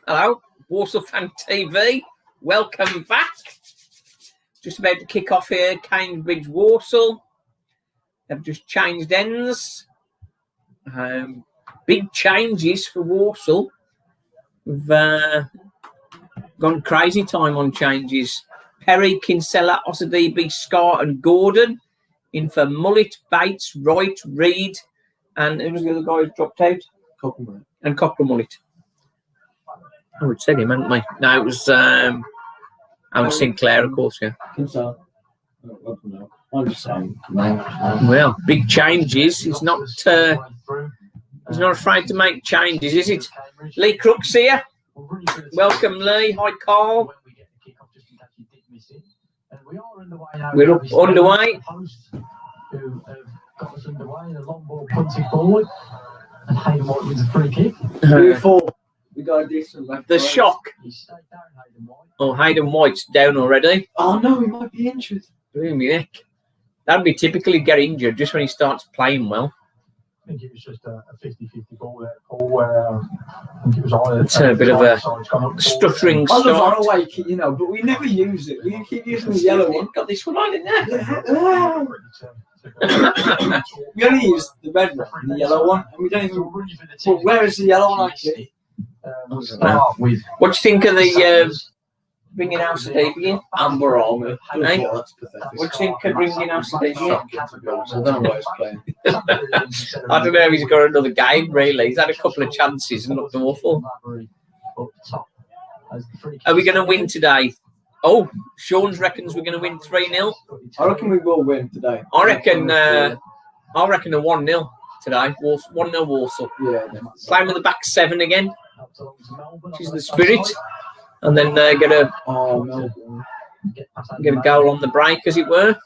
Hello, Walsall Fan TV. Welcome back. Just about to kick off here, Cambridge Walsall. They've just changed ends. Big changes for Walsall. We've gone crazy time on changes. Perry, Kinsella, Osadebe, Scott and Gordon. In for Mullet, Bates, Wright, Reed, and who was the other guy who dropped out? Cockrell. And Cockrell Mullet. Oh, we'd said him, hadn't we? No, it was Alan Sinclair, of course, yeah. Kinsella. I'm just saying. Well, big changes. He's not afraid to make changes, is it? Lee Crooks here. Welcome, Lee. Hi, Carl. We're up underway. Who have got us underway. The long ball punted forward, and Hayden White with a free kick. Before we got a decent left. The shock. Oh, Hayden White's down already. Oh no, he might be injured. Blooming heck. That'd be typically get injured just when he starts playing well. I think it was just a 50-50 ball there, Paul, where I think it was either. It's a bit of a stuttering I love start. our away kit, but we never use it. We keep using the yellow one. Got this one on in there. We only use the red one and the yellow one, and we don't even. But where is the yellow one actually? What do you think of the bringing House of Davey in? Amber Armour. Eh? That's pathetic. What do you think of bringing House of Davey in? I don't know why he's playing. I don't know if he's got another game, really. He's had a couple of chances and looked awful. Are we going to win today? Oh, Sean reckons we're going to win 3-0. I reckon we will win today. I reckon a 1-0 today. 1-0 Walsall. Yeah. Playing with the back seven again, which is the spirit. And then get a goal on the break, as it were.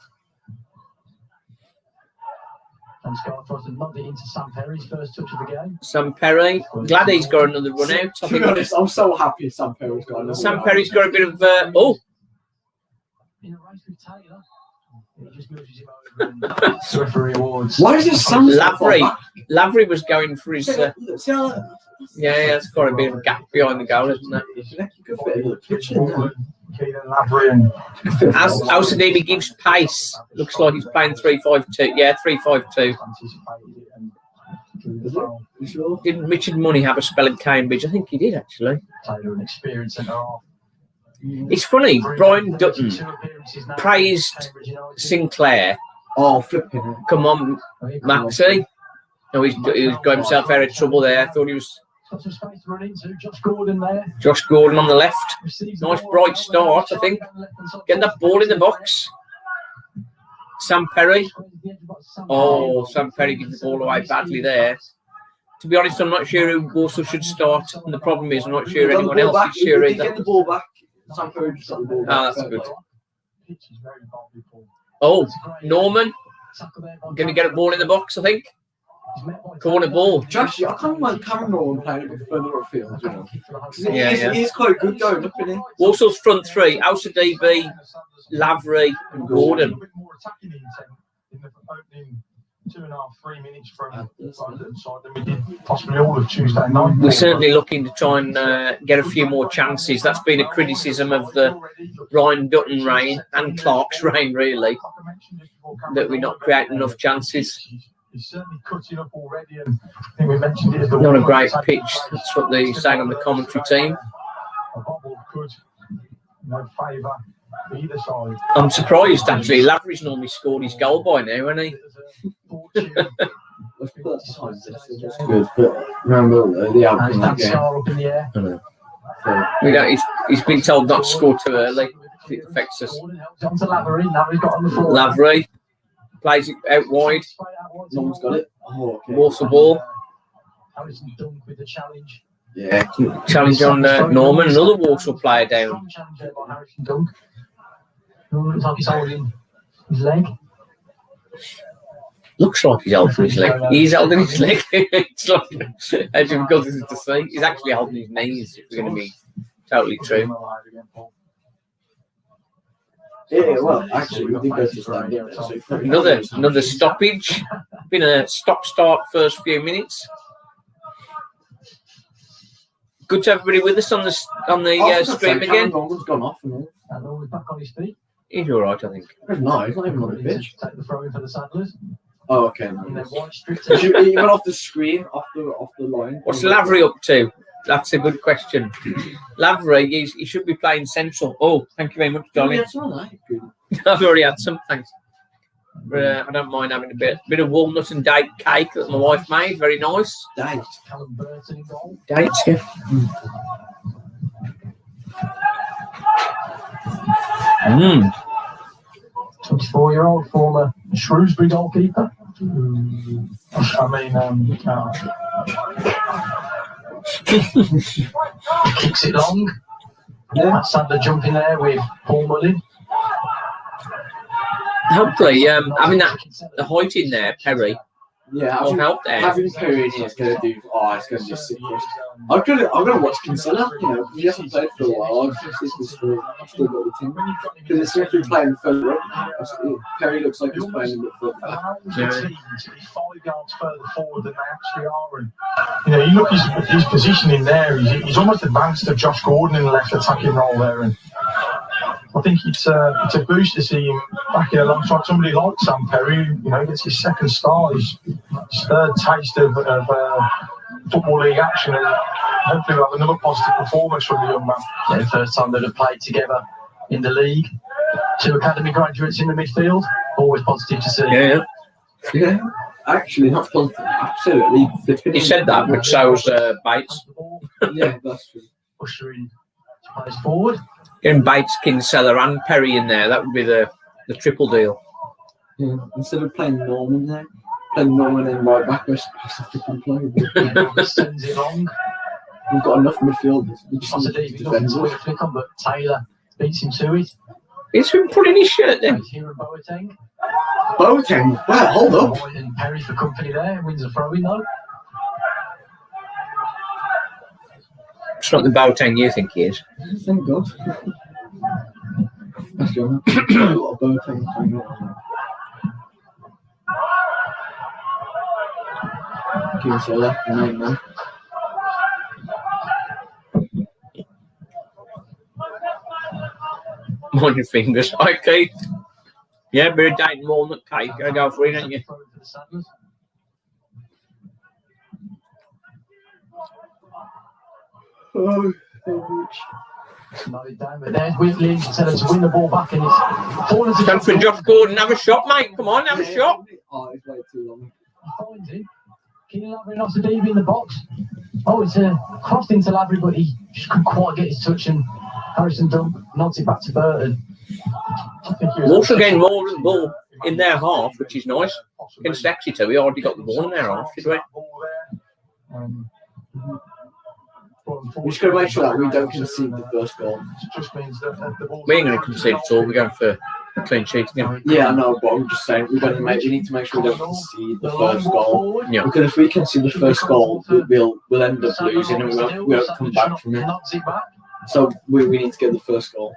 Sam Perry's first touch of the game. Sam Perry. Glad he's got another run out. To be honest, I'm so happy Sam Perry's got another Sam run Perry's got a bit of In a race with Taylor. He just moves him over and referee awards. Why is this Sam? Lavery was going for his. Yeah, it's got a bit of a gap behind the goal, isn't there? As Osadebe gives pace, looks like he's playing 3-5-2. Yeah, 3-5-2. Didn't Richard Money have a spell at Cambridge? I think he did, actually. It's funny, Brian Dutton praised Sinclair. Oh, flipping. Come on, Maxie. No, he's got himself out of trouble there. I thought he was. Josh Gordon on the left. Nice bright start, I think. Getting that ball in the box. Sam Perry. Oh, Sam Perry gives the ball away badly there. To be honest, I'm not sure who Walsall should start. And the problem is, I'm not sure anyone else is sure either. Get the ball back. Sam Perry just got the ball back. Ah, that's good. Oh, Norman. Going to get a ball in the box, I think. Corner ball. Josh, I can't mind Cameron playing a bit further upfield, Yeah. He's quite good going up, isn't he? Walsall's front three, Osadebe, Lavery and Gordon. In the opening 2.5-3 minutes from side than we did possibly all of Tuesday night. We're certainly looking to try and get a few more chances. That's been a criticism of the Brian Dutton reign and Clark's reign, really, that we're not creating enough chances. He's certainly cutting up already, and I think we mentioned it as the not a great pitch. That's what they're saying on the commentary team. A bubble could favour either side. I'm surprised, actually. Lavery's normally scored his goal by now, hasn't he? Let's put that behind us. That's good, but remember the outcome of that game. Up in the air. We don't, he's been told not to score too early. It affects us. Lavery plays it out wide. No one's got it. Oh, okay. Walsall ball. Harrison Dunk with the challenge. Yeah. Challenge on Norman. Another Walsall player down. Harrison Dunk. Looks like he's holding his leg. Looks like he's holding his leg. He's holding his leg. It's like, as you've got to see, he's actually holding his knees, if we're going to be totally true. Yeah, well, actually, we did go to stand. Another stoppage. Been a stop-start first few minutes. Good to have everybody with us on the stream again. Norman's gone off. And We're back on his feet. He's all right, I think. no, he's not even on the pitch. Take the throw in for the Saddlers. Oh, okay. And then White stripped He went off the screen, off the line. What's Lavery up to? That's a good question. Lavery, he should be playing central. Oh, thank you very much, Johnny. I've already had some, thanks. But, I don't mind having a bit of walnut and date cake that my wife made. Very nice. Date. Callum Burton in goal. Dates, yeah. 24-year-old former Shrewsbury goalkeeper. Kicks it long. Yeah. Sadler jumping there with Paul Mullin. Hopefully, having the height in there, Perry. Yeah, will help there. Having Perry in here is going to do. It's going to just sit first. I'm gonna watch Kinsella. You know, he hasn't played for a while. I've still got the team because it's if you're playing further up. Perry looks like he's playing a bit further back. Yeah. He's 5 yards further forward than they actually are, and you look his positioning there. He's almost advanced to Josh Gordon in the left attacking role there, and I think it's a boost to see him back here alongside somebody like Sam Perry. Gets his second start, his third taste of Football League action, and hopefully we'll have another positive performance from the young man. Yeah, the first time they'd have played together in the league. 2 academy graduates in the midfield. Always positive to see. Yeah. Actually, not positive. Absolutely. He said that, but so was Bates. Yeah, that's true. Ushering plays forward. Getting Bates, Kinsella and Perry in there, that would be the triple deal. Yeah, instead of playing Norman there, playing Norman and right back, we're supposed to freaking play. Sends it long. We've got enough midfielders. We just Possibly need to defend. flick on, but Taylor beats him to it. He's been pulling his shirt then. Here and Boateng. Boateng? Well, hold up. And Perry for company there, wins a throw-in though. It's not the Boateng you think he is. Thank God. That's good. A lot of Boateng coming out. Give us a left name, man. On your fingers. Hi, Keith. Yeah, bit of dating walnut cake. Gotta go for it, ain't you? Oh, there's Wheatley instead of to win the ball back, and it's fallen to Come for Josh Gordon. Have a shot, mate. Come on, have a shot. Oh, it's way too long. He finds him. Keenan Lavery knocks the DB in the box. Oh, it's crossed into Lavery, but he just couldn't quite get his touch, and Harrison Dump nods it back to Burton. Also getting more of the ball in their half, which is nice. Against Exeter, we already got the ball in their half, did we? We just got to make sure that we don't concede the first goal. We ain't going to concede at all. We're going for a clean sheet again. Yeah, I know, but I'm just saying we need to make sure we don't concede the first goal. Yeah. Because if we concede the first goal, we'll end up losing and we won't come back from it. So we need to get the first goal.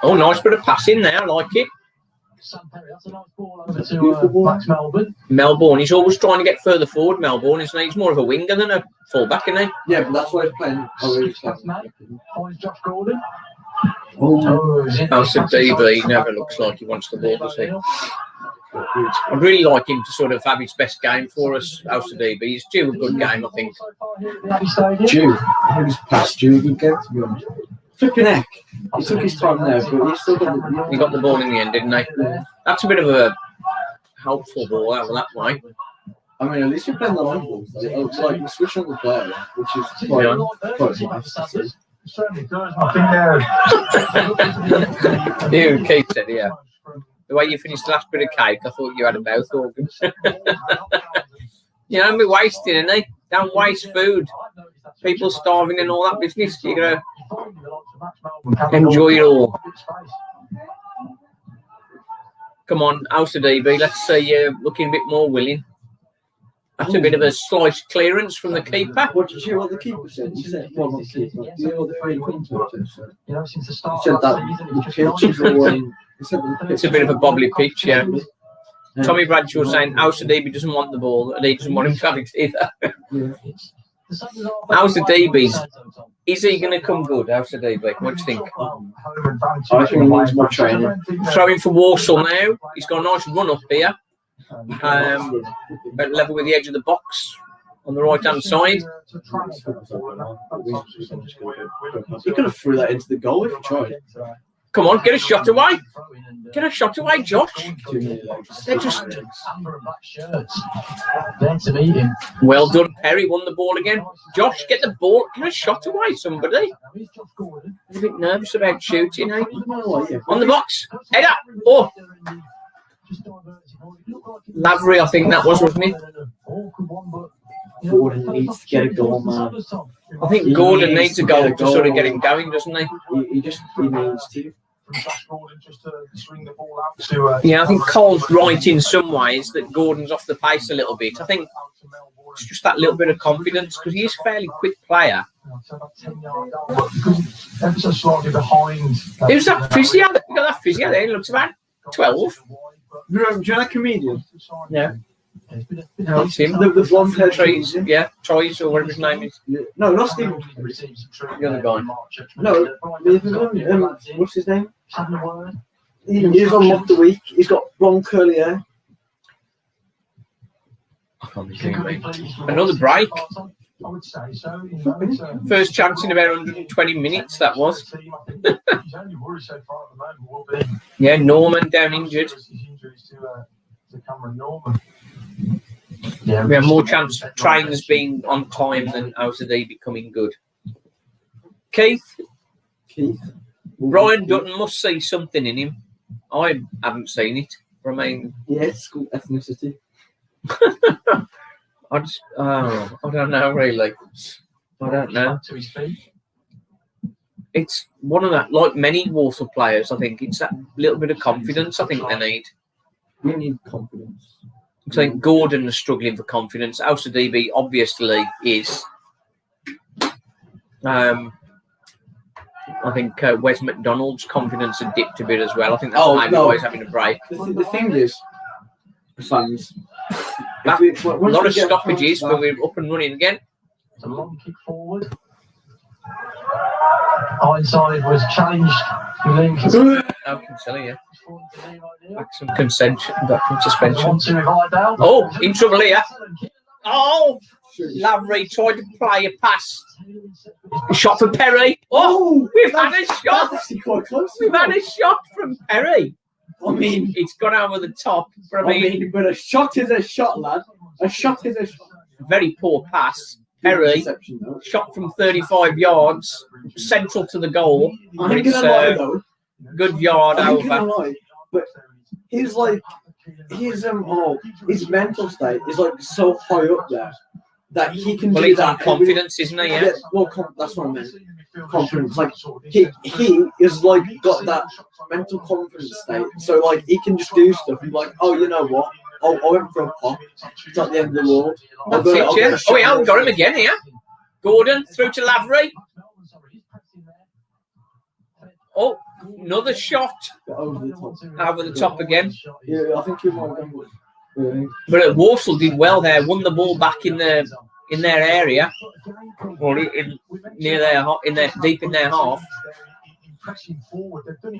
Oh, nice bit of passing there. I like it. That's a nice ball over to Max Melbourne. Melbourne, he's always trying to get further forward, Melbourne, isn't he? He's more of a winger than a fullback, isn't he? Yeah, but that's why he's playing. Finds Josh Gordon. House of DB never looks like he wants the ball, does he? I'd really like him to sort of have his best game for us, House of DB. He's due a good game, I think. Due? I think he's past due a good game, to be honest. Flipping heck. He took his time there, but he still got the ball in the end, didn't he? That's a bit of a helpful ball out of that way. I mean, at least you're playing the long balls. It looks like you switch on the player, which is quite nice to see. You, Keith said, yeah. The way you finished the last bit of cake, I thought you had a mouth organ. You know, we're wasting, isn't they? Don't waste food. People starving and all that business. You're going to enjoy it all. Come on, House of DB. Let's say you're looking a bit more willing. That's a bit of a slice clearance from the keeper. What did you hear what the keeper said? He said, well, not keeper. Do you know what the come to it? Since the start he said that the pitch is all... It's a bit of a bobbly pitch, yeah. Tommy Bradshaw was saying House of DB doesn't want the ball, and he doesn't want him to have it either. How's the DBs? Is he going to come good? How's the DB? What do you think? I think he needs more training. Throwing for Walsall now. He's got a nice run up here. About level with the edge of the box on the right hand side. He could have threw that into the goal if he tried. Come on, get a shot away. Get a shot away, Josh. They're just... Well done, Perry won the ball again. Josh, get the ball. Get a shot away, somebody. I'm a bit nervous about shooting, eh? On the box. Head up. Oh. Lavery, I think that was, wasn't it? Gordon needs to get a goal, man. I think Gordon needs a goal to sort of get him going, doesn't he? He needs to. Yeah, I think Cole's right in some ways that Gordon's off the pace a little bit. I think it's just that little bit of confidence because he is a fairly quick player. Who's that physio? You got that physio there? He looks about 12. Do you know that comedian? Yeah. That's him. The blonde hair Troyes, yeah, Troyes or whatever his name is. No, not Stephen. The other guy. No, what's his name? He's on Mock the Week. He's got blonde curly hair. Another break. First chance in about 120 minutes, that was. Yeah, Norman down injured. Yeah, we have more chance of trains being on time than out of they becoming good. Keith. Ryan Dutton must see something in him. I haven't seen it. I mean, yeah, it's called ethnicity. I don't know really. I don't know. It's one of that, like many Walsall players. I think it's that little bit of confidence. I think they need. We need confidence. I think Gordon is struggling for confidence. Alsa DB obviously is. I think Wes McDonald's confidence had dipped a bit as well. I think that's why he's having a break. The thing is, fans. A lot of stoppages, but we're up and running again. It's a long kick forward. Ironside was challenged. Oh, Kinsella, yeah. Back some contention, back from suspension. Oh, in trouble here. Oh, Lavery tried to play a pass. Shot for Perry. Oh, we've had a shot. We've had a shot from Perry. I mean, it's gone over the top. But I mean, but a shot is a shot, lad. A shot is a shot. Very poor pass. Perry shot from 35 yards, central to the goal. I'm gonna lie though. Good yard over. Lie, but he's like his mental state is like so high up there that he can do that. Confidence, isn't he? Yeah. Well, that's what I meant. Confidence, like he is like got that mental confidence state, so like he can just do stuff and like, oh, you know what? I went for a pop. It's at the end of the world. Oh, we haven't got him again here. Gordon through to Lavery. Oh, another shot over the top again. Yeah, I think he might have gone. But Walsall did well there. Won the ball back in their area, or near their deep in their half.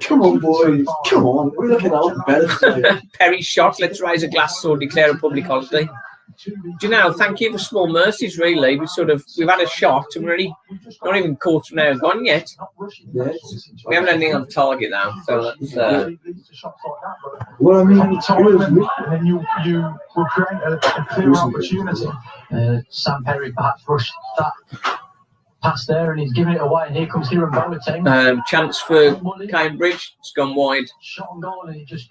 Come on, boys. Come on. We're looking at better. Perry's shot. Let's raise a glass or declare a public holiday. Do you know, thank you for small mercies, really. We've had a shot and we're really not even quarter now gone yet. Yes. We haven't anything on target now. So that's well, I mean, and then you will create a clear opportunity. Sam Perry perhaps rushed that pass there and he's giving it away, and here comes Kieran Boateng. Chance for Cambridge. It's gone wide.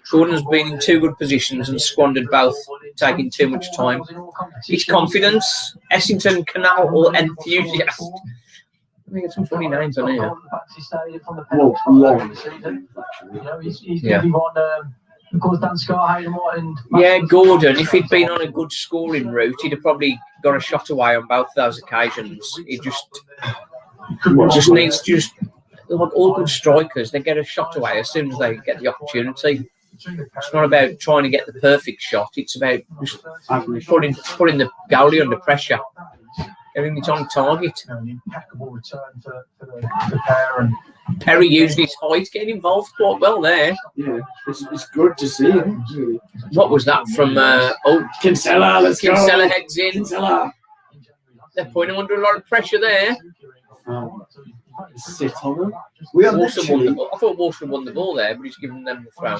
Gordon's been in two good positions and squandered both, taking too much time. It's confidence. Essington Canal or enthusiast. I think it's some funny names on here. Well, long. Yeah. Yeah, Gordon, if he'd been on a good scoring route, he'd have probably got a shot away on both those occasions. He just needs to like all good strikers, they get a shot away as soon as they get the opportunity. It's not about trying to get the perfect shot, it's about just putting the goalie under pressure. Getting it on target. An impeccable return for the pair. And Perry using his height, getting involved quite well there. Yeah, it's good to see him. Really. What was that from? Kinsella, let's go. Kinsella heads in. Kinsella. They're putting him under a lot of pressure there. Sit on them. We are Walsall won literally. the ball. I thought Walsall won the ball there, but he's giving them the throw.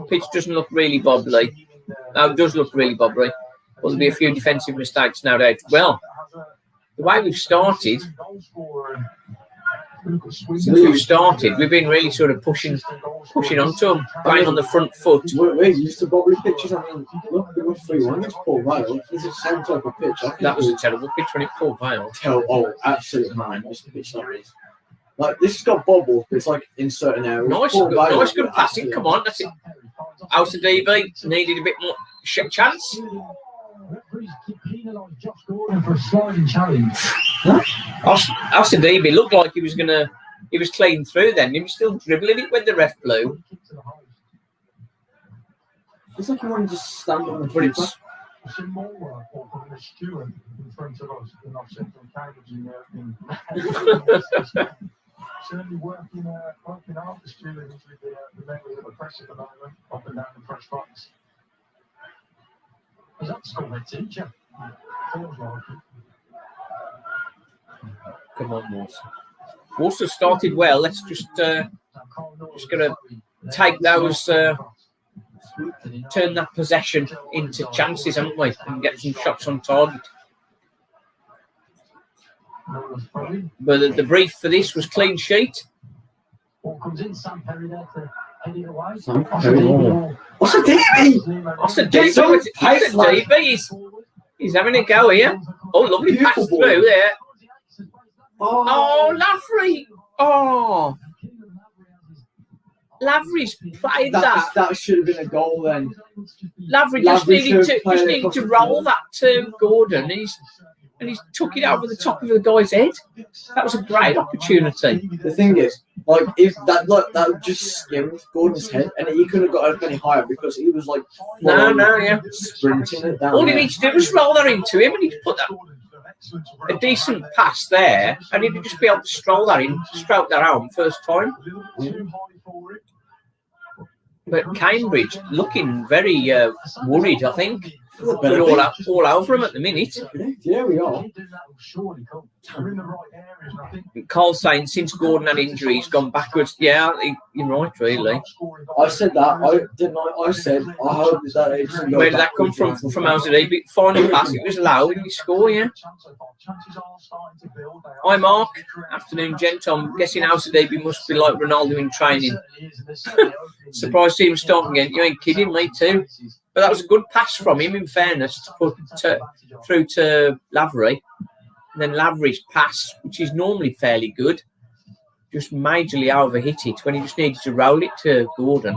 Pitch doesn't look really bobbly. It does look really bobbly. Well, there'll be a few defensive mistakes now. Well, the way we've started, we've been really sort of pushing onto them, going on the front foot. We're used to bobbly pitches. I mean, look, we were 3-1 against Port Vale. It's the same type of pitch. That was a terrible pitch when it Port Vale. Oh, absolutely man. This pitch like this has got bobbles, but it's like in certain areas. Nice, good passing. Come on, that's it. Out of DB, needed a bit more chance. Out of DB looked like he was clean through then. He was still dribbling it when the ref blew. It's like he wanted to stand on the pitch. Certainly working hard for Stewart with the members of the press at the moment, up and down the press box. Is that school head teacher? Feels like it. Come on, Walsall. Walsall started well. Let's just gonna take those, turn that possession into chances, haven't we? And get some shots on target. But the brief for this was clean sheet. Comes in, Sam Perry there to head it away. What's a DB? What's a DB? He's having a go here. Oh, lovely pass through there. Oh, Lavery. Oh. Lavery's played that. That should have been a goal then. Lavery just needed to roll that to Gordon, and he's took it over the top of the guy's head. That was a great opportunity. The thing is, like, if that just skimmed Gordon's head, and he couldn't have got any higher because he was like sprinting it down. All he needs to do was roll that into him, and he'd put a decent pass there, and he'd just be able to stroke that home first time. But Cambridge looking very worried, I think. We're all over him at the minute. Yeah, we are. Carl's saying since Gordon had injury, he's gone backwards. Yeah, you're right, really. I said that. I said I hope that it doesn't go. Where did that come from? From Alzadebe. Final pass. It was loud and he scored, yeah. Hi, Mark. Afternoon, gent. I'm guessing Alzadebe must be like Ronaldo in training. Surprised to see him starting again. You ain't kidding, me too. But that was a good pass from him, in fairness, to put through to Lavery. And then Lavery's pass, which is normally fairly good, just majorly overhit it when he just needed to roll it to Gordon.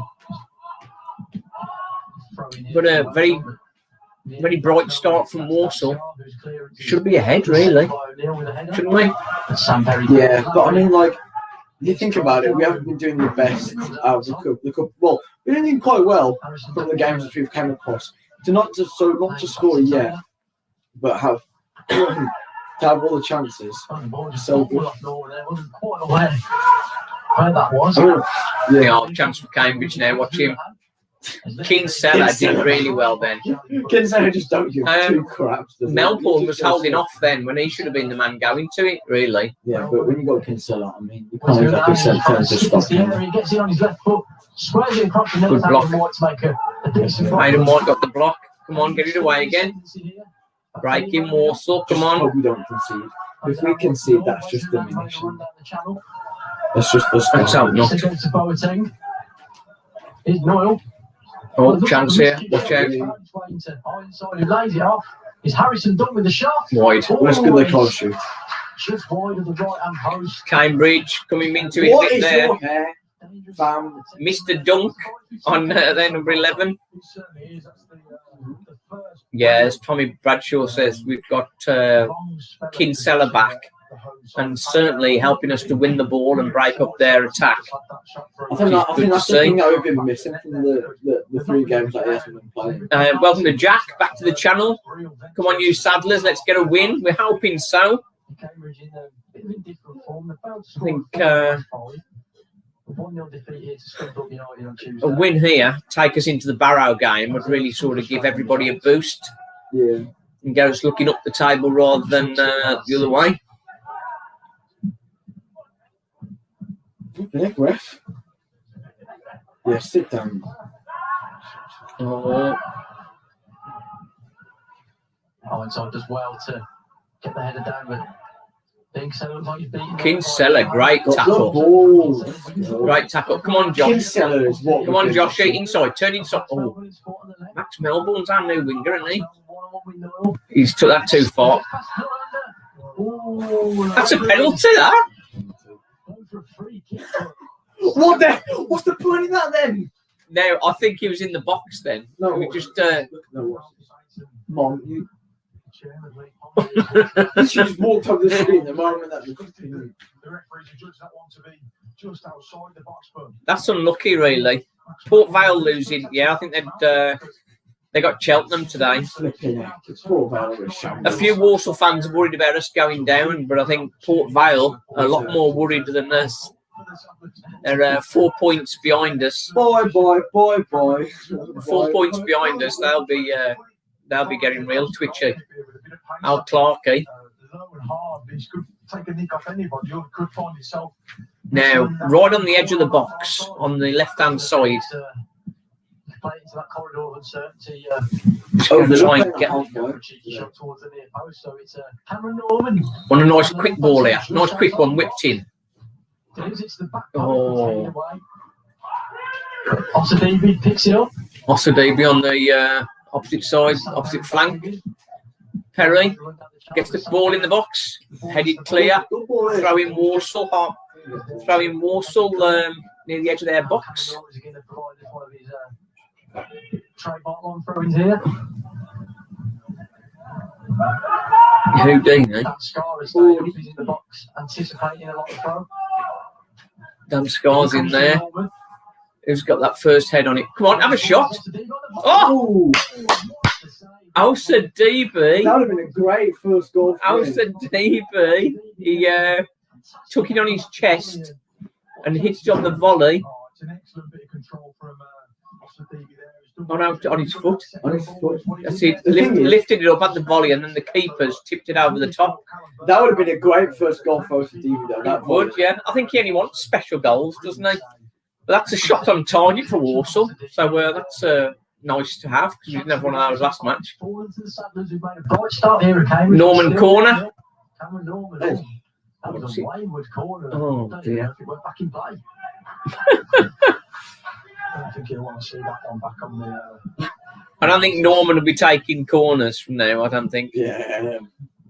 But a very, very bright start from Walsall. Should be ahead, really. Shouldn't we? Yeah, but I mean, like, if you think about it, we haven't been doing the best out of the cup. Well, we've been doing quite well from the games that we've come across. Not to score yet, but have to have all the chances. So good. Yeah, chance for Cambridge now. Watch him. Kinsella did really well then. Kinsella just don't give two craps. Melbourne was holding off then when he should have been the man going to it, really. Yeah, but when you got Kinsella, I mean, you can't exactly set turn to stop him. He gets it on his left foot, squares it across the middle. Good block. Hayden White got the block. Come on, get it away again. Breaking Walsall. Come on. Hope we don't concede. If we concede, that's just diminishing. That's just us. Let's hope not. Here's Noyle. Oh, chance here. Watch out. Who lays it off? Is Harrison done with the shot? Wide. Let's get the close shoot. Just wide of the right hand post. Cambridge coming into it What bit is there. your hair, fam? Mr. Dunk on their number 11. Yeah, as Tommy Bradshaw says, we've got Kinsella back. and certainly helping us to win the ball and break up their attack. I think that's the thing that we've been missing from the 3 games that he hasn't been playing. Welcome to Jack, back to the channel. Come on, you Saddlers, let's get a win. We're hoping so. I think a win here, take us into the Barrow game, would really sort of give everybody a boost. Yeah. And get us looking up the table rather than the other way. Okay, ref. Yeah, sit down. Oh, Inside does well to get the header down, but Kinsella looks like he's beaten. Kinsella, great tackle. Great tackle. Come on, Josh. Kinsella is what. Come on, Josh. Inside. Turn inside. Oh, Max Melbourne's our new winger, isn't he? He's took that too far. That's a penalty, that. What's the point in that then? No, I think he was in the box then. No, we just. Mom, you. She just walked up the street the moment that the referees judged that one to be just outside the box. That's unlucky, really. Port Vale losing. Yeah, I think they got Cheltenham today. A few Walsall fans are worried about us going down, but I think Port Vale are a lot more worried than us. They're 4 points behind us. Bye. 4 points behind us. They'll be getting real twitchy. Al Clarkey. Now, right on the edge of the box, on the left-hand side. Try and get on a nice quick ball here. Nice quick one, whipped in. Oh. Osadebe picks it up. Osadebe on the opposite side, opposite flank. Perry gets the ball in the box, headed clear, throwing Walsall near the edge of their box. Houdini. Dan Scar's in there. Who's got that first head on it? Come on, have a shot. Oh! Osadebe. That would have been a great first goal. Osadebe. He took it on his chest and hit it on the volley. It's an excellent bit of control from Osadebe there. On his foot. That's it. Lifted it up at the volley, and then the keepers tipped it over the top. That would have been a great first goal for Osadebe, though. That would, yeah. I think he only wants special goals, doesn't he? But that's a shot on target for Walsall, so that's nice to have, because we didn't have one of those last match. Norman corner. Oh dear. I don't think he'll want to see that one back on the. I don't think Norman will be taking corners from now. I don't think. Yeah.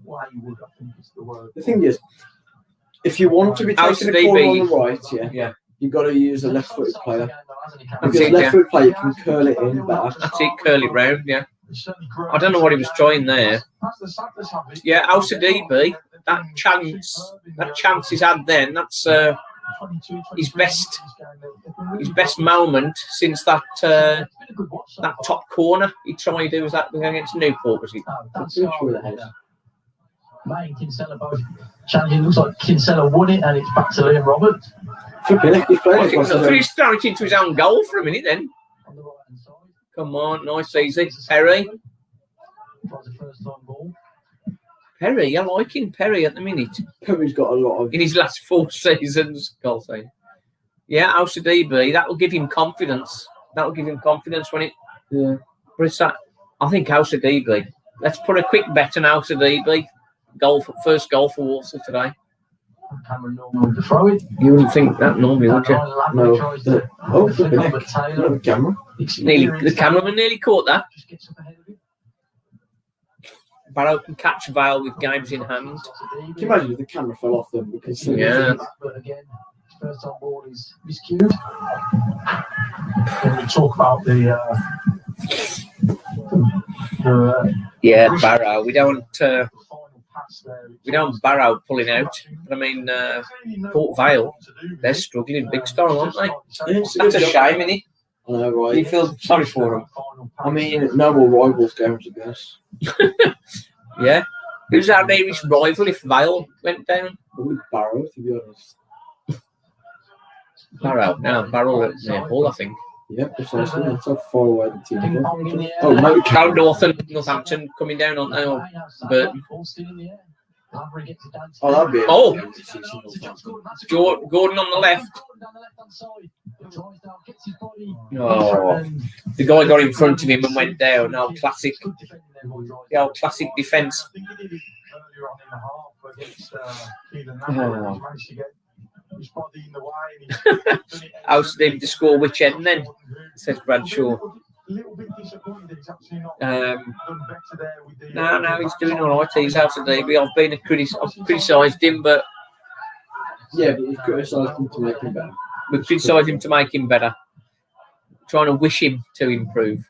Wayward, I think is the word. The thing is, if you want to be taking a corner on the right, yeah, you've got to use a left-footed player. Because a left-footed player can curl it in back. That's it, curl it round. Yeah. I don't know what he was trying there. Yeah, Osadebe. That chance he's had then. That's his best moment since that top corner he tried to. Was that against Newport? Was he? May Kinsella both challenging. Looks like Kinsella won it, and it's back to Liam Roberts. He's thrown it into his own goal for a minute then. Come on, nice easy. Perry. Perry, I'm liking Perry at the minute. Perry's got a lot of... In his last 4 seasons, goal saying. Yeah, Osadebe, that will give him confidence. That will give him confidence when it... Yeah. But it's that... I think Osadebe. Let's put a quick bet on Osadebe. First goal for Walsall today. Cameron Norman with the throw in. You wouldn't think that normally, would you? No. The camera. The cameraman nearly caught that. Barrow can catch Vale with games in hand. Can you imagine if the camera fell off them? Yeah. But again, first on ball is miscued. When we talk about the Barrow. We don't. We don't have Barrow pulling out. But I mean, Port Vale, they're struggling big style, aren't they? It's That's a shame, isn't it? I know, right? You feel sorry for them. I mean, no more rivals going to this. Yeah. Who's our nearest rival if Vale went down? Probably Barrow, to be honest. Barrow. No, Barrow at Hull, I think. Yep, precisely. That's how far away the team is. Oh, maybe Cal North and Northampton coming down, aren't they? Or Burton. Oh, that'd be Gordon on the left. Oh, the guy got in front of him and went down. Oh, classic. The old classic defence. Oh. Ousted him to score which end then, says Bradshaw. No, he's doing all right. He's out today. I've criticised him, but yeah, but we've criticised him to make him better. We've criticised him to make him better. Trying to wish him to improve.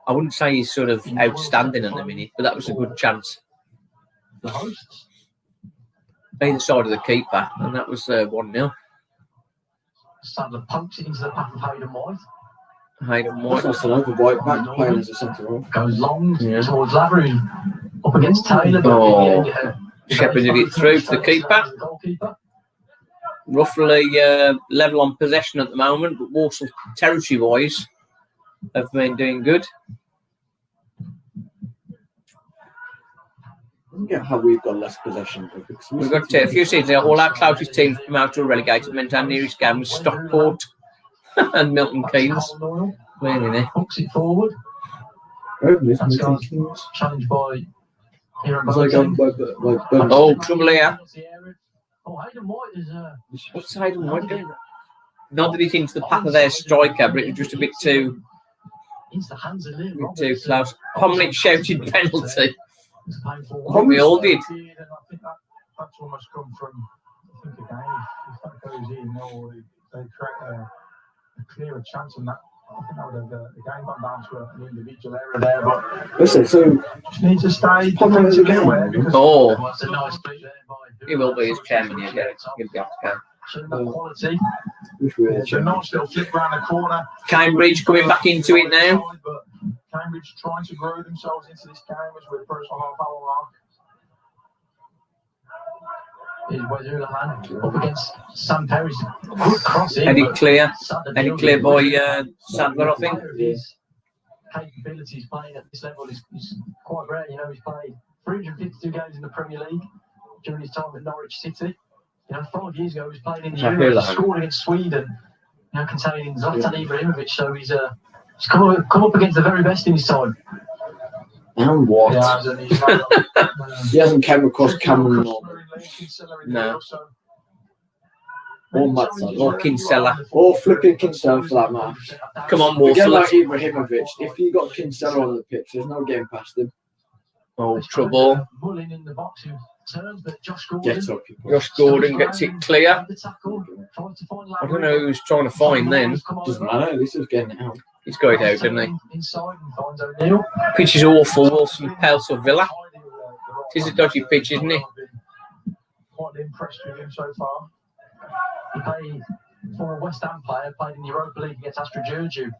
I wouldn't say he's sort of outstanding at the minute, but that was a good chance. Either side of the keeper, and that was 1-0. Sadler pokes it into the path of Hayden White. Hayden White. That's another White back playing as a centre half. Goes long towards Lavery, up against Taylor. Oh, shepherded it through to the keeper. Roughly level on possession at the moment, but Walsall territory-wise have been doing good. I don't get how we've got less possession. We've got a few seasons. All our closest teams come out to a relegated. Meant our nearest game was Stockport and Milton Keynes. Really, hooks it forward. Challenged by oh, trouble here. What's Hayden White doing? Nodded it into the path of their striker, but it was just a bit too close. Pomlett shouted penalty. We all did. I think that's almost come from. I think again, if that goes in, or they create a clearer chance on that. I think that would have the game gone down to an individual error there. But listen, so just need to stay defensively aware. Oh, he will be as chairman. He'll be off to go. Quality. So nice little flip round the corner. Cambridge coming back into it now. Cambridge trying to grow themselves into this game as we're first half-hour mark. Here's Wes up against Sam Perry's good crossing. Any clear by Sadler, I think. His capabilities playing at this level is quite rare. You know, he's played 352 games in the Premier League during his time at Norwich City. You know, 5 years ago he was playing in the Euros, scored against Sweden, you know, containing Zlatan Ibrahimovic. So he's come up against the very best in his time. And what? Yeah, he hasn't come across Cameron No. Or Matson. Or Kinsella. Or flipping Kinsella for that matter. Come on, Forget Walsall. about Ibrahimovic. If you got Kinsella on the pitch, there's no getting past him. Oh, trouble. Get up, people. Josh Gordon gets it clear. I don't know who's trying to find then. Doesn't matter. This is getting out. He's got it out, didn't he? Pitch is awful. Wilson Pels or Villa. It is a dodgy pitch, isn't it? Quite impressed with him so far. He played for a West Ham player, played in the Europa League against Astra Giurgiu.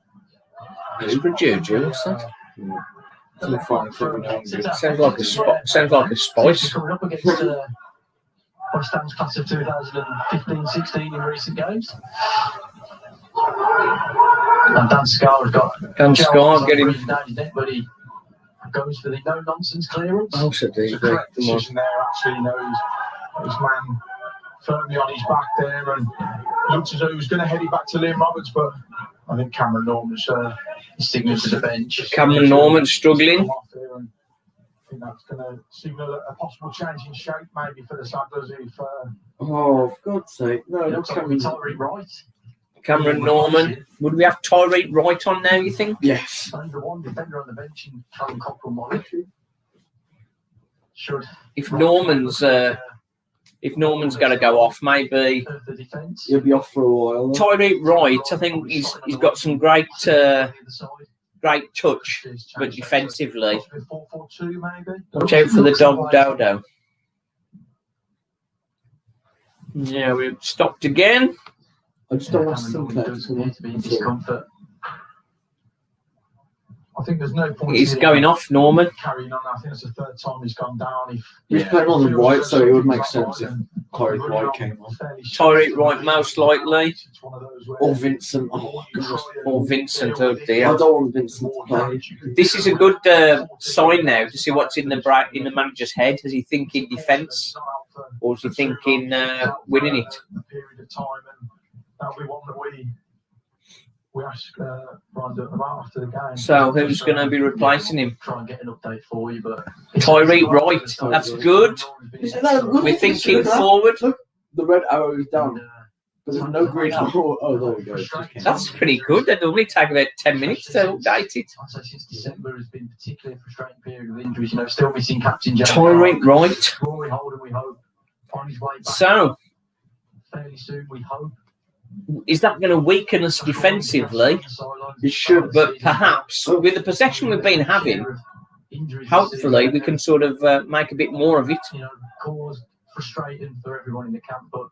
Astra Giurgiu, what's that? Sounds like a spice. Coming up against West Ham's class of 2015-16 in recent games. And Dan Scarr has got getting. But he goes for the no nonsense clearance. Oh, so deep. Correct decision there. Actually, you know, his man firmly on his back there, and looks as though he was going to head it back to Liam Roberts, but I think Cameron Norman's signalled to the bench. Cameron Norman struggling. I think that's going to signal a possible change in shape, maybe for the Saddlers. If oh, for God's sake, no! It looks like Tyree Wright. Cameron Norman. Would we have Tyree Wright on now, you think? Yes. Only one defender on the bench in Callum Cockrell. Should. If Norman's got to go off, maybe he'll be off for a while. Tyree Wright. I think he's got some great great touch, but defensively. 4-4-2 maybe. Watch out for the dog Dodo. Yeah, we've stopped again. I just don't want to to be in discomfort. I think there's no point. He's going off, Norman. Carrying on. I think it's the third time he's gone down. He's playing on the right, so it would make sense if Tyreek Wright came on. Tyreek Wright, most likely. Or Vincent. Oh, God. Or Vincent, oh I dear. don't want Vincent to play. This is a good sign now to see what's in the manager's head. Is he thinking defence, or is he thinking winning it? That'll be one that we ask Brandon about after the game. So who's going to be replacing him? Try and get an update for you, but Tyreek Wright. That's good. We're thinking forward. Look, the red arrow is down. But there's no green arrow. Oh, there we go. That's pretty good. They normally take about 10 minutes to update it. I'd say since December has been particularly a frustrating period of injuries. You know, still missing captain Jack. Tyreek Wright. Rory Holden, we hope, on his way back So, fairly soon. We hope. is that going to weaken us defensively? It should, But perhaps with the possession we've been having, hopefully we can sort of make a bit more of it. You know, cause frustrating for everyone in the camp, but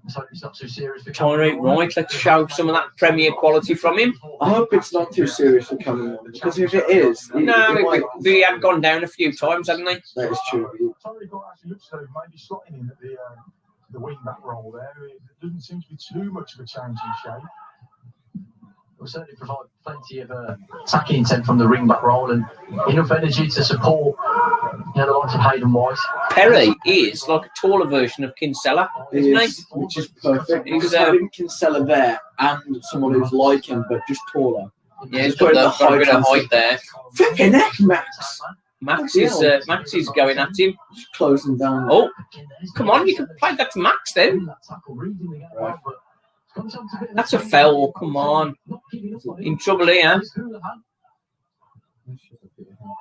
let's hope it's not too serious. Tyreek Wright, let's show some of that Premier quality from him. I hope it's not too serious for coming on, because if it is, We had gone down a few times, hadn't they? that is true. Tyreek Wright actually looks though maybe slotting in at the wing back role there. It doesn't seem to be too much of a change in shape. It will certainly provide plenty of attacking intent from the ring back role and enough energy to support the likes of Hayden White. Perry is like a taller version of Kinsella, isn't he? Which is perfect. He's, Because having Kinsella there and someone who's like him but just taller. Yeah, he's got a bit of height there. Flipping heck, Max. Max is going at him. Just closing down. Oh, come on, you can play that to Max then. Right. That's a foul, come on. In trouble here.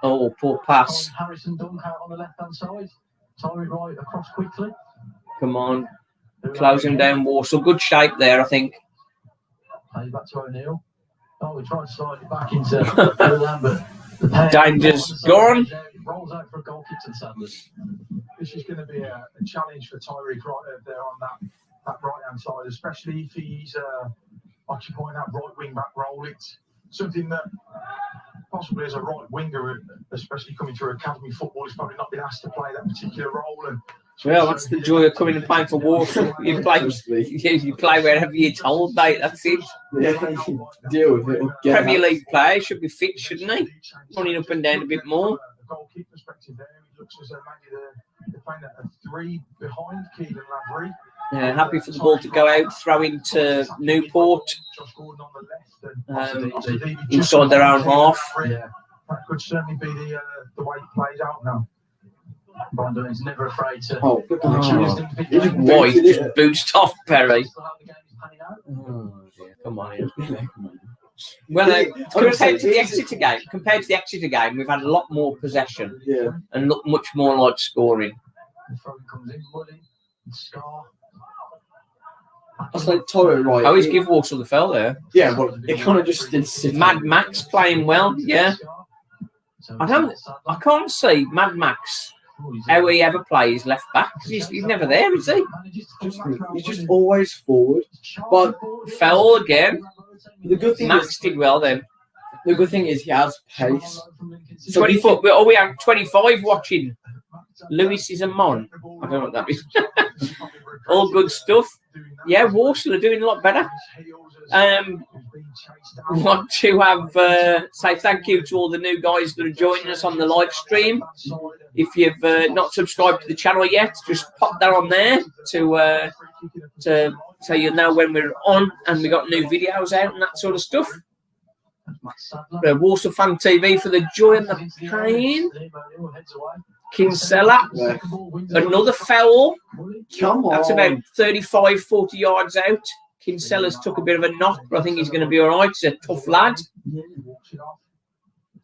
Oh, poor pass. Harrison Dunn out on the left hand side. Tyreek Wright across quickly. Come on. Closing down Walsall. Good shape there, I think. Plays back to O'Neill. Oh, we tried to slide it back into Lambert. Danger's gone. Rolls out for a goal kick to Sanders. This is going to be a challenge for Tyreek Wright there on that right hand side, especially if he's occupying that right wing back role. It's something that possibly as a right winger, especially coming through academy football, he's probably not been asked to play that particular role. And well, that's the joy of coming and playing for Walsall. You play wherever you're told, mate. That's it. Yeah, deal with it. Premier League player should be fit, shouldn't he? Running up and down a bit more. Goal kick perspective there, it looks as though maybe they're playing a three behind Keegan Lavery. Yeah, happy for the ball to go out, throw into Newport. Josh Gordon on the left. Inside their own half. Yeah, that could certainly be the way it plays out now. Brandon is never afraid to. White just boosted off Perry. Oh, dear. Come on in. Well, compared to the Exeter game, we've had a lot more possession and look much more like scoring. That's like Tyreek Wright. I always give Walsall the foul there. Yeah, well, it kind of just did sit. Mad Max playing well, yeah. I can't see Mad Max how he ever plays left back. He's never there, is he? He's just always forward. But foul again. The good thing Max did well then. The good thing is he has pace. 20 foot. Oh, we have 25 watching. Lewis is a mon. I don't know what that is. All good stuff. Yeah, Walsall are doing a lot better. Want to have say thank you to all the new guys that are joining us on the live stream. If you've not subscribed to the channel yet, just pop that on there to so you'll know when we're on and we got new videos out and that sort of stuff. Walsall Fan TV for the joy and the pain. Kinsella, another foul. Come on. That's about 35, 40 yards out. Kinsella's took a bit of a knock, but I think he's going to be all right. He's a tough lad.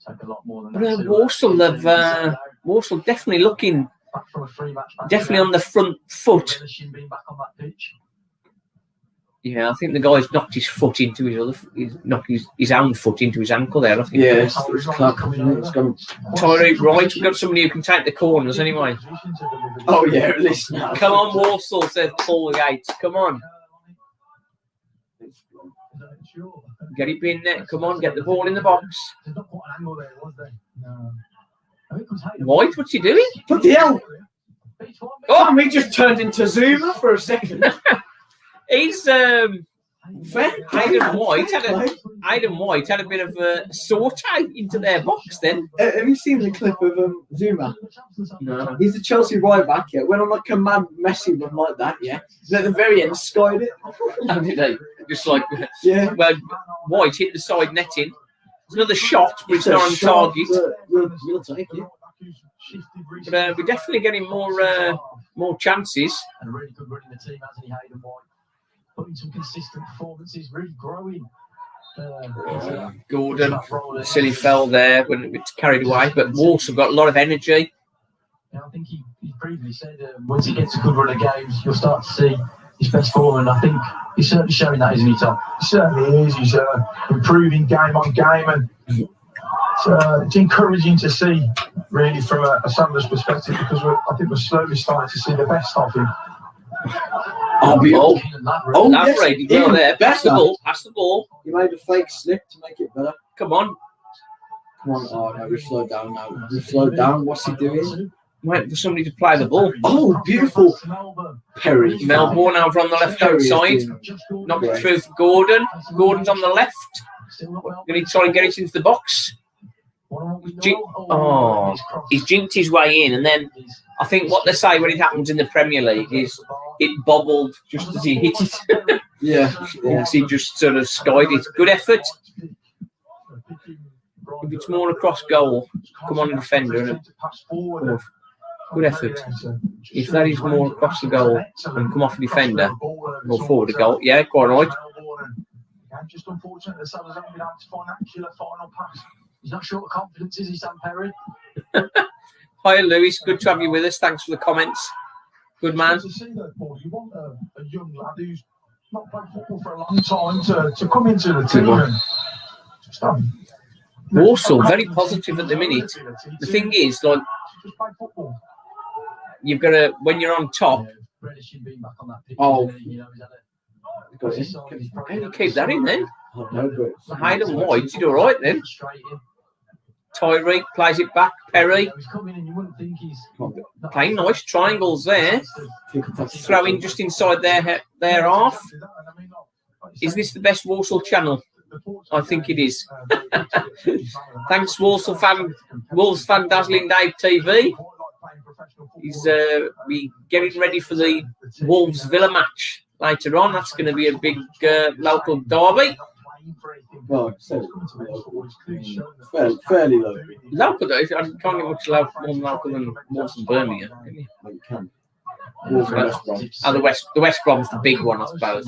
But Walsall definitely looking, definitely on the front foot. Yeah, I think the guy's knocked his foot into his other. He's knocked his own foot into his ankle there. I think. Yeah, it's clap. It's gone. Tyree, right? We've got somebody who can take the corners anyway. Oh yeah, at least now. Come on, Walsall, says Paul Gates. Come on. Get it in there. Come on, get the ball in the box. White, what's he doing? What the hell? Oh, he just turned into Zuma for a second. He's Aidan White had a bit of a saute into their box then. Have you seen the clip of Zuma? No. He's the Chelsea right back, yeah. Went on like a mad messy run like that, yeah. And at the very end, skied it. How did they? Just like, yeah. Well, White hit the side netting. It's another shot, but it's not on target. We'll take it. But we're definitely getting more chances. And a really good run in the team, hasn't he, Aidan White? Putting some consistent performances, really growing. Gordon, silly fell there when it was carried away, but Walsall got a lot of energy. Yeah, I think he previously said once he gets a good run of games, you'll start to see his best form, and I think he's certainly showing that, isn't he, Tom? He certainly is. He's improving game on game, and it's encouraging to see, really, from a Sanders perspective, because I think we're slowly starting to see the best of him. Lavery did well there. Pass the ball. He made a fake slip to make it better. Come on. Oh no, we've slowed down now. We've slowed down. What's he doing? Wait for somebody to play the ball. Oh, beautiful. Perry. Melbourne over on the left-hand side. Knock it through for Gordon. Gordon's on the left. Going to try and get it into the box. He's jinked his way in, and then I think what they say when it happens in the Premier League is it bobbled just as he hit it. Yeah. He just sort of skied it. Good effort. If it's more across goal, come on, defender. Good effort. If that is more across the goal and come off the defender, go forward the goal. Yeah, quite right. Just unfortunate that Salah's haven't been able to find that killer final pass. He's not short of confidence, is he, Sam Perry? Hi, Lewis. Good to have you with us. Thanks for the comments. Good man. To see that, Paul, you want a young lad who's not played football for a long time to come into the team and just Walsall, very positive at the minute. The thing is, like, you've got to, when you're on top. Oh. How do you keep that in then? No, but Aidan White did all right then. Tyree plays it back. Perry playing nice triangles there. Throwing just inside their half. Is this the best Walsall channel? I think it is. Thanks, Wolves fan Dazzling Dave TV. He's getting ready for the Wolves Villa match later on. That's going to be a big local derby. Well, fairly low. Local though, I can't get much more local than Wolves and Birmingham. Well, you can. The West Brom's the big one, I suppose.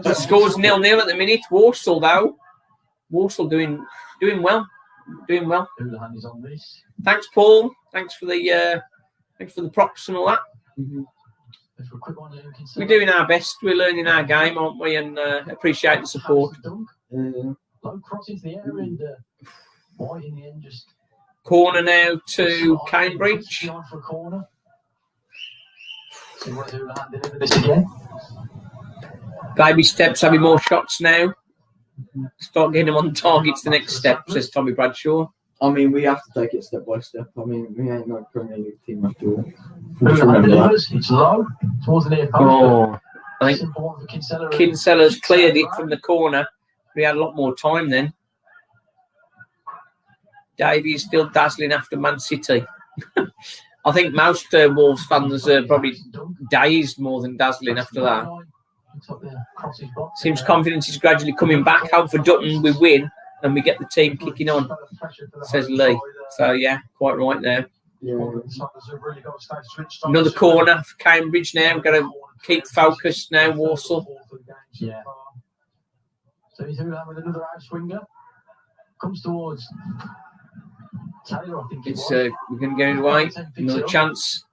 The score's 0-0 at the minute. Walsall though. Walsall doing well. Doing well. Thanks, Paul. Thanks for the props and all that. Mm-hmm. We're doing our best. We're learning our game, aren't we? And appreciate the support. Corner now to Cambridge. Baby steps, having more shots now. Start getting them on targets. The next step, says Tommy Bradshaw. I mean, we have to take it step by step. I mean, we ain't no Premier League team after all. It's low. Towards the near post. I think Kinsella's cleared it from the corner. We had a lot more time then. Davies still dazzling after Man City. I think most Wolves fans are probably dazed more than dazzling after that. Seems confidence is gradually coming back. Hope for Dutton we win and we get the team kicking on, says Lee. So yeah, quite right there. Yeah. Another corner for Cambridge now. Got to keep focused now, Walsall. Yeah. So he's doing that with another out swinger. Comes towards Taylor, I think. We're going to get it away. Another chance.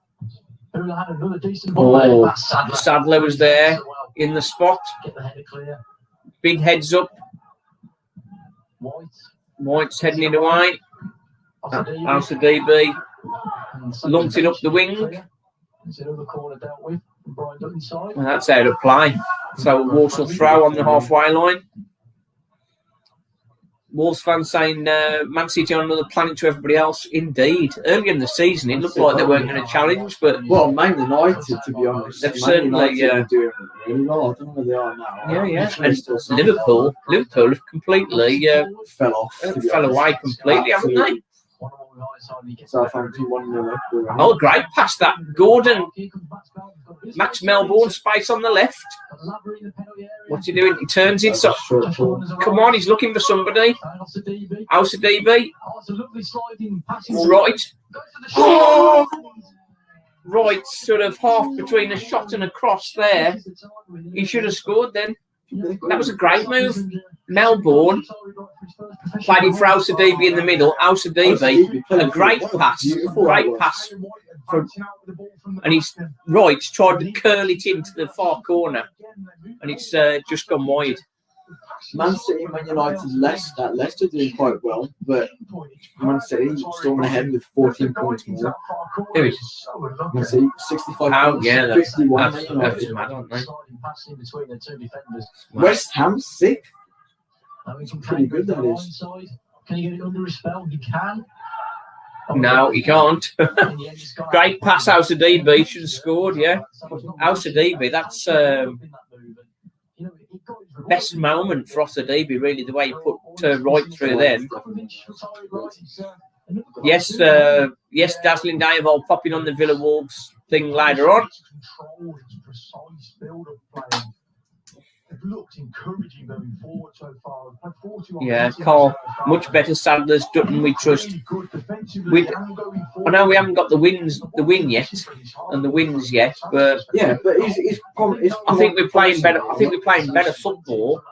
Who had another decent ball there. Oh, That's Sadler. Sadler was there in the spot. Get the header clear. Big heads up. White's heading it away. Out of DB. Lumped it up the wing. And that's out of play. So Walsall throw on the halfway line. Wolves fans saying Man City on another planet to everybody else. Indeed. Earlier in the season, it looked like they weren't going to challenge, but... Well, Man United, to be honest. They've certainly... doing really well. I don't know where they are now. Yeah. And Liverpool have completely... fell off. Fell away completely, haven't they? Southampton 1-0. Oh, great pass that. Gordon. Max Melbourne, space on the left. What's he doing? He turns in. So, come on, he's looking for somebody. House of DB. Right. Oh! Right, sort of half between a shot and a cross there. He should have scored then. That was a great move. Melbourne played it for House of DB in the middle. House of DB, a great pass. And he's right, tried to curl it into the far corner. And it's just gone wide. Man City, Man United, Leicester doing quite well, but Man City storming ahead with 14 points more. Who is? Man City, 65 points, yeah, 51. that's mad, aren't they? West Ham, sick. It's pretty good, that is. Can you get it under a spell? You can. No, he can't. Great pass, House of DB. Should have scored, yeah. House of DB, that's best moment for House of DB, really, the way he put right through then. Yes, Dazzling Diavolt popping on the Villa Wolves thing later on. Looked encouraging going forward so far. Yeah, Carl, much better Sadler's Dutton, we trust. I know we haven't got the win yet, but yeah, but it's I think we're playing better. I think we're playing better football.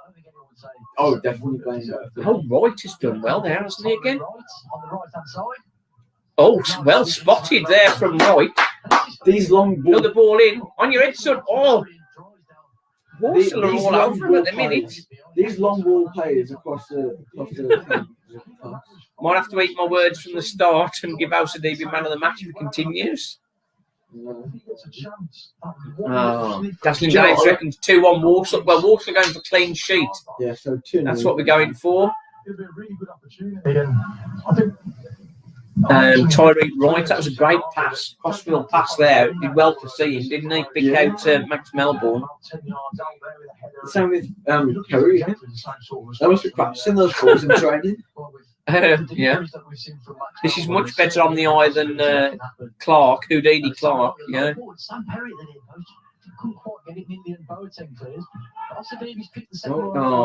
Oh, definitely playing better. Oh, Wright has done well there, hasn't he? Again. Oh, well spotted there from Wright. These long balls. Another ball in on your head, son. Oh. Walsall are all over at the minute. These long ball players across the might have to eat my words from the start and give House of DB man of the match if it continues. Dazzling Days reckons 2-1 Walsall. Well, Walsall are going for clean sheet. Yeah, so 2-0. That's what we're going for. Tyreek Wright, that was a great pass, crossfield pass there. Did well to see him, didn't he? Big out Max Melbourne. The same with Perry. They must be practicing those balls in training. Yeah. This is much better on the eye than Clark, Houdini Clark. Yeah. Oh,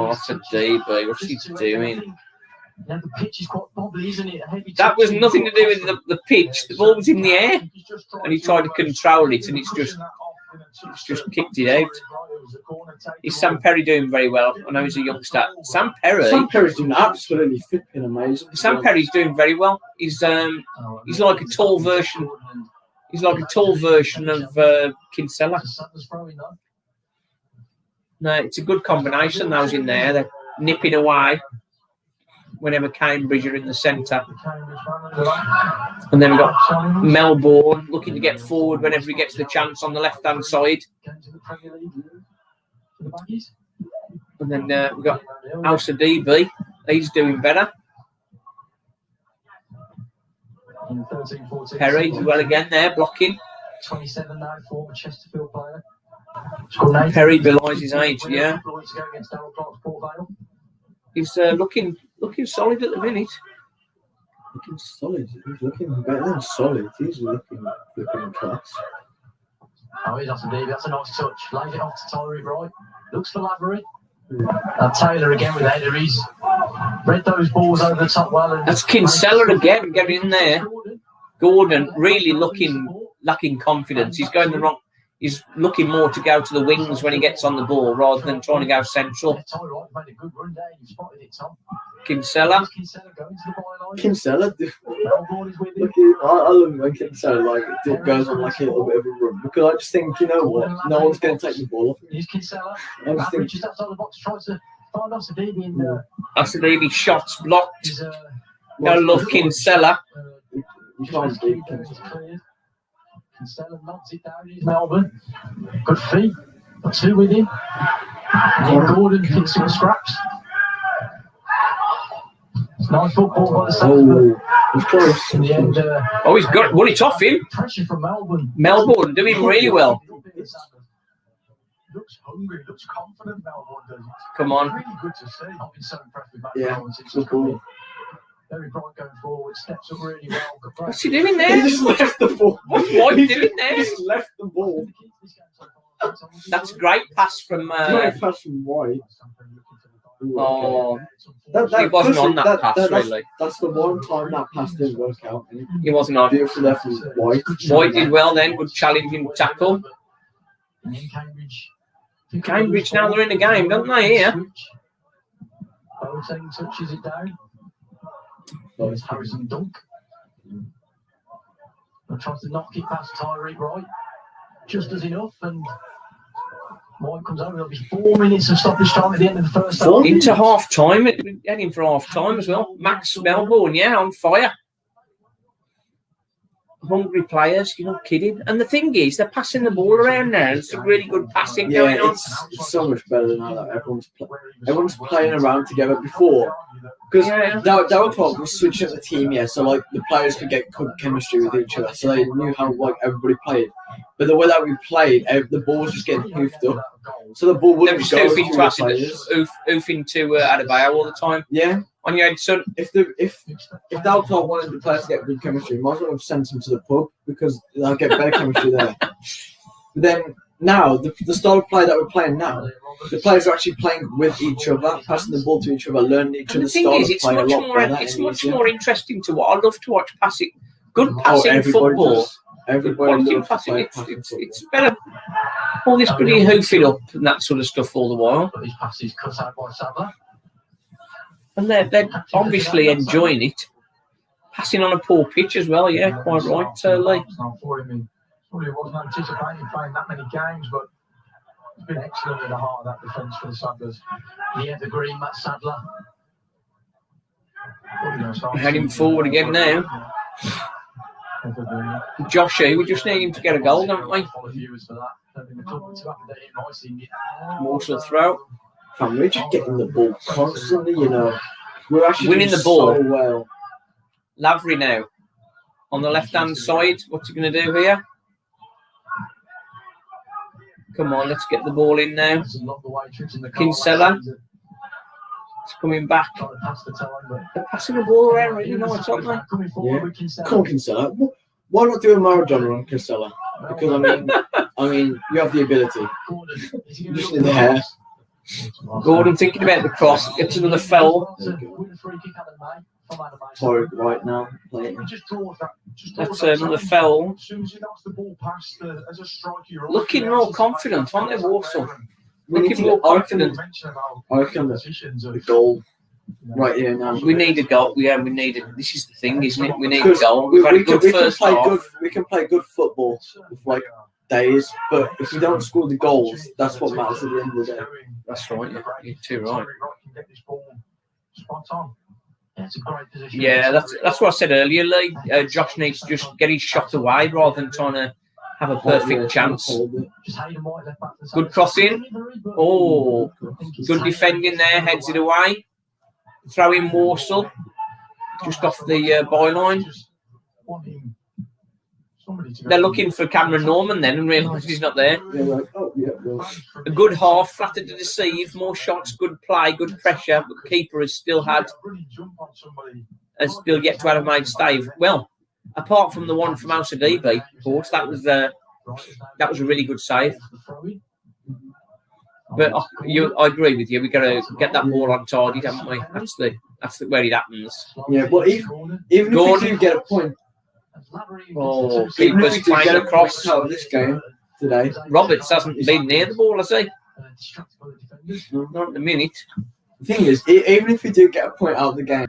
that's a DB. What's he doing? Yeah, the pitch is quite wobbly, isn't it? That was nothing to do with the pitch. The ball was in the air, and he tried to control it, and it's just kicked it out. Is Sam Perry doing very well? I know he's a youngster. Sam Perry's doing absolutely flipping amazing. Sam Perry's doing very well. He's like a tall version. He's like a tall version of Kinsella. No, it's a good combination. Those in there, they're nipping away. Whenever Cambridge are in the centre. And then we've got Melbourne looking to get forward whenever he gets the chance on the left-hand side. And then we've got House of DB. He's doing better. Perry well again there, blocking. 27 now, former Chesterfield player. Perry belies his age, yeah. He's looking solid at the minute. Looking solid. He's looking better than solid. He's looking class. Oh, he's off to Davey. That's a nice touch. Lays it off to Tyreek Wright. Looks for Lavery. Taylor again with the header. He's read those balls over the top well. And that's Kinsella again, getting in there. Gordon really lacking confidence. He's going the wrong. He's looking more to go to the wings when he gets on the ball rather than trying to go central. Kinsella, Melbourne is with him. Look, I love when Kinsella like it goes on like a little bit of a run because I just think, you know what, no one's going to take the ball off him. Here's Kinsella. I just think Just outside the box, tries to find Osadibi in there. Osadibi shots blocked. He's, No love Kinsella. you can't beat him. Kinsella nods it down. He's Melbourne. Good feet. Got two with him. And then Gordon kicks some scraps. It's nice football by the Sanders. Of course. In the end, Oh, he's got won it off him. pressure from Melbourne. Melbourne doing really well. Looks hungry, looks confident. Melbourne does. Come on. Really good to see. I've been so impressed with that. Yeah, Since so cool. Very bright going forward. Steps up really well. Good What's press. he doing He there? just left the ball. What's White doing He there? just left the ball. That's a great pass from. Great pass from White. Oh, That he wasn't on that pass really. That's the one time that pass didn't work out. He wasn't on. Beautiful there from White. White did well then. Good challenging tackle. And then Cambridge. Cambridge now they're in the game, don't they? Here. Boateng touches it down. There's Harrison Dunk. And tries to knock it past Tyreek Wright. Just as enough, and White comes over. There'll be 4 minutes of stoppage time at the end of the first half. Into half time. Heading for half time as well. Max Melbourne, yeah, on fire. Hungry players, you're not kidding. And the thing is, they're passing the ball around now. It's some really good passing going on. It's so much better now that everyone's playing around together before. Because Darryl Clark was switching up the team, yeah, so like the players could get good chemistry with each other, so they knew how like everybody played. But the way that we played, the ball was just getting hoofed up, so the ball They're wouldn't just go oofing through to the us, players. oofing to Adebayo all the time. Yeah, On your head, son. if Darryl Clark wanted the players to get good chemistry, might as well have sent them to the pub because they'll get better chemistry there. But then now the style of play that we're playing now, the players are actually playing with each other, passing the ball to each other, learning each And the other's thing style is, of it's play a much lot more. better. It's and much easier. more interesting to watch. I love to watch passing. Good Oh, passing everybody football. does. Everybody Quality loves to passing. play It's passing football. better. All this pretty hoofing up and that sort of stuff all the while. But his pass is cut out by Sadler. And they're obviously enjoying it. Passing on a poor pitch as well, yeah, quite right, Lee. For him, he probably wasn't anticipating playing that many games, but he's been excellent at the heart of that defence for the Sadlers. Yeah, the green, Matt Sadler. Heading forward again now. Joshy, we just need him to get a goal, don't we? Walsall throw. Fam, we're just getting the ball constantly, you know. We're actually Winning doing the ball. so well. Lavery now. On the left-hand side, what's he going to do here? Come on, let's get the ball in now. Kinsella. It's coming back. They're passing the ball around really nice, aren't they? Yeah. Come on, Kinsella. Why not do a Maradona on Kinsella? Because I mean, you have the ability. Just in the hair. Gordon thinking about the cross, gets another foul. Torrid right now. Playing. That's another foul. Looking more confident, aren't they, Walsall? We need Looking to more get, confident. I reckon the goal right here now. We need a goal. Yeah, we need it. This is the thing, isn't it? We need a goal. We've had a good first half. We can play good football for like days, but if we don't score the goals, that's what matters at the end of the day. That's right. You're too right. It's a great position. Yeah, that's what I said earlier, Lee. Josh needs to just get his shot away rather than trying to have a perfect chance. Good crossing. Oh, good defending there. Heads it away. Throw in Walsall. Just off the byline. They're looking for Cameron Norman then and realise he's not there. A good half, flatter to deceive, more shots, good play, good pressure, but the keeper has still yet to have made save. Well, apart from the one from Osadibi, of course, that was a really good save. But I agree with you. We've got to get that ball on target, haven't we? That's where it happens. Yeah, but even if we do get a point. Oh, keeper's playing across out of this game today. Roberts hasn't been near the ball, has he? Not at the minute. The thing is, even if we do get a point out of the game,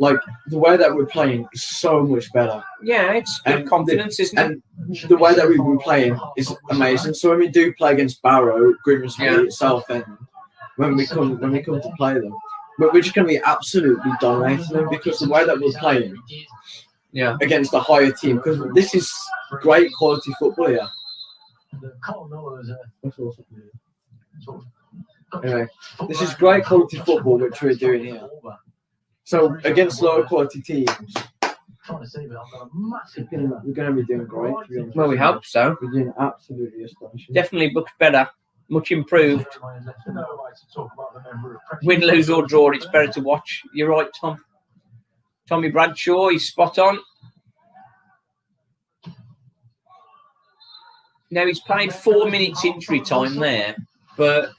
like the way that we're playing is so much better. Yeah, it's good confidence, isn't it? And the way that we've been playing is amazing. So when we do play against Barrow, Grimsby, Southend, when we come to play them, but we're just going to be absolutely dominating them because the way that we're playing, against a higher team, because this is great quality football here. Anyway, this is great quality football which we're doing here. So against lower quality teams, we're going to be doing great. Well, we hope so. We're doing absolutely astonishing. Definitely much better, much improved. Win, lose or draw, it's better to watch. You're right, Tom. Tommy Bradshaw, he's spot on. Now, he's played 4 minutes injury time there, but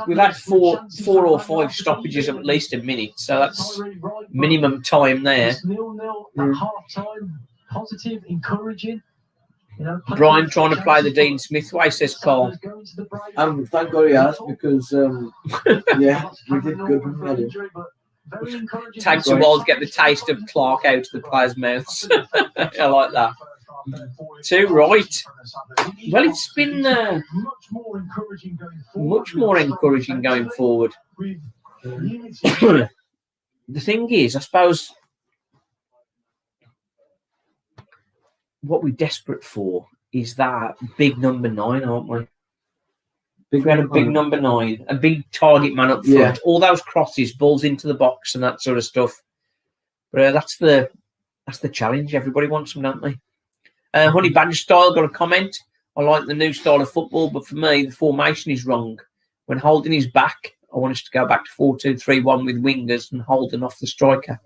we've had four or five stoppages of at least a minute, so that's minimum time there. Positive, encouraging. Brian trying to play the Dean Smith way, says Carl. Thank God he has, because yeah, we did good with him. Takes a while to get the taste of Clark out of the players' mouths. I like that. Too right. Well, it's been much more encouraging going forward. The thing is, I suppose, what we're desperate for is that big number 9, aren't we? We had a big number 9, a big target man up front. Yeah. All those crosses, balls into the box, and that sort of stuff. But that's the challenge. Everybody wants them, don't they? Honey Badger style got a comment. I like the new style of football, but for me, the formation is wrong. When Holden is back, I want us to go back to 4-2-3-1 with wingers and Holden off the striker.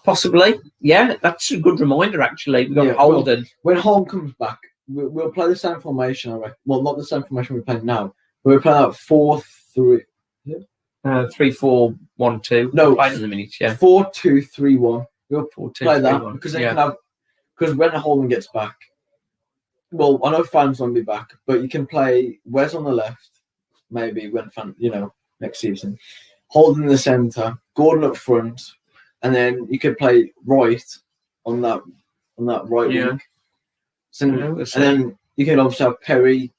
Possibly, yeah. That's a good reminder, actually. We've got Holden. Well, when Holden comes back, we'll play the same formation, I reckon. Well, not the same formation we're playing now. But we're playing out 4-3. 3-4-1-2. No, playing in the minutes, 4-2-3-1. We'll 4-2-3-1. play that because they can have. Because when Holden gets back, well, I know Fans won't be back, but you can play Wes on the left, maybe when next season. Holden in the centre, Gordon up front, and then you could play right on that right wing. So, and then you can obviously have Perry,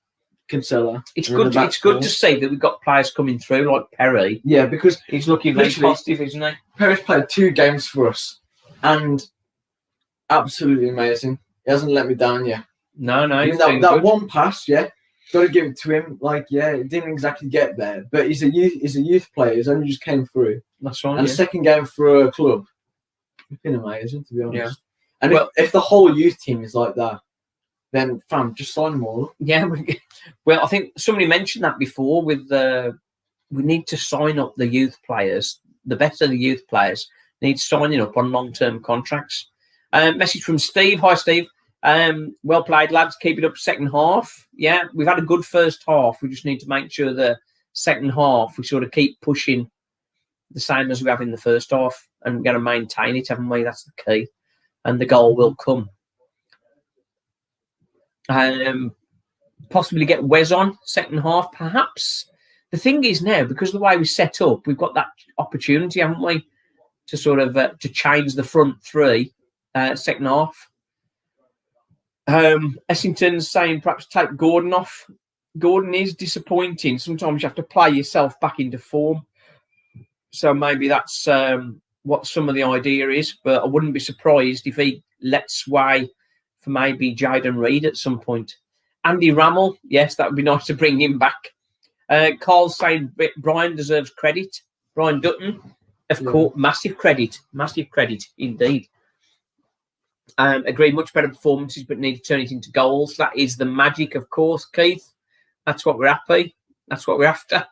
Kinsella. It's good. It's good to see that we've got players coming through like Perry. Yeah, because he's looking very positive, isn't he? Perry's played 2 games for us, and absolutely amazing. He hasn't let me down yet. No. That one pass, got to give it to him. It didn't exactly get there, but he's a youth player. He's only just came through. That's right. And second game for a club. It's been amazing, to be honest. Yeah. And if the whole youth team is like that, then fam, just sign them all. Yeah. Well, I think somebody mentioned that before. We need to sign up the youth players. The best of the youth players need signing up on long-term contracts. Message from Steve. Hi, Steve. Well played, lads. Keep it up second half. Yeah, we've had a good first half. We just need to make sure the second half we sort of keep pushing the same as we have in the first half, and we're going to maintain it, haven't we? That's the key. And the goal will come. Possibly get Wes on second half, perhaps. The thing is now, because of the way we set up, we've got that opportunity, haven't we, to sort of to change the front three. Second half. Essington's saying perhaps take Gordon off. Gordon is disappointing. Sometimes you have to play yourself back into form. So maybe that's what some of the idea is. But I wouldn't be surprised if he lets sway for maybe Jayden Reed at some point. Andy Rammell, yes, that would be nice to bring him back. Carl's saying Brian deserves credit. Brian Dutton, of course, massive credit indeed. Agree, much better performances, but need to turn it into goals. That is the magic, of course, Keith. That's what we're happy. That's what we're after.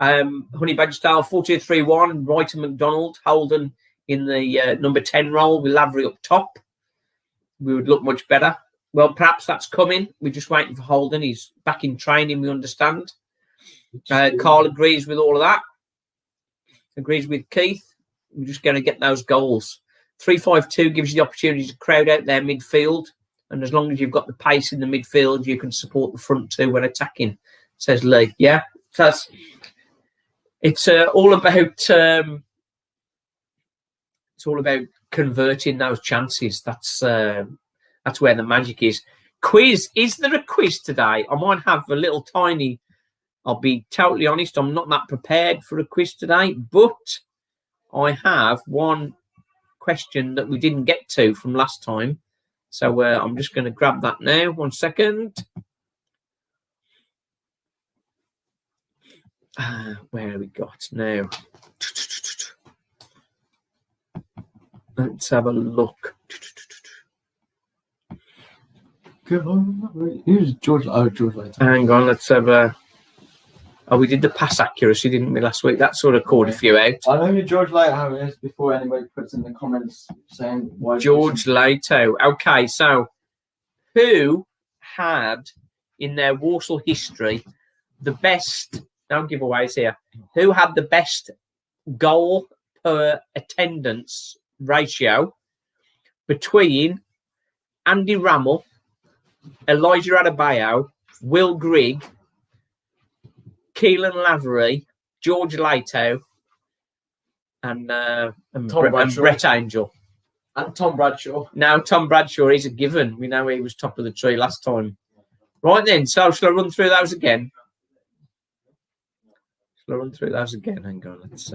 Honey Badger style, 4-2-3-1. Wright and McDonald, Holden in the number 10 role with Lavery up top. We would look much better. Well, perhaps that's coming. We're just waiting for Holden. He's back in training, we understand. Carl agrees with all of that. Agrees with Keith. We're just going to get those goals. 3-5-2 gives you the opportunity to crowd out their midfield. And as long as you've got the pace in the midfield, you can support the front two when attacking, says Lee. Yeah, so it's all about It's all about converting those chances. That's where the magic is. Quiz. Is there a quiz today? I might have a little tiny... I'll be totally honest, I'm not that prepared for a quiz today, but I have one question that we didn't get to from last time. So I'm just going to grab that now. 1 second. Where have we got now? Let's have a look. Who's George? Oh, George later. Hang on, let's have a... Oh, we did the pass accuracy, didn't we, last week? That sort of called a few out. I know who George Lighthouse is before anybody puts in the comments saying why. George Lato. Okay, so who had in their Walsall history the best... No giveaways here. Who had the best goal per attendance ratio between Andy Rammell, Elijah Adebayo, Will Grigg, Keelan Lavery, George Lato, and Brett Angel. And Tom Bradshaw. Now, Tom Bradshaw is a given. We know he was top of the tree last time. Right then, so shall I run through those again? Shall I run through those again? Hang on, let's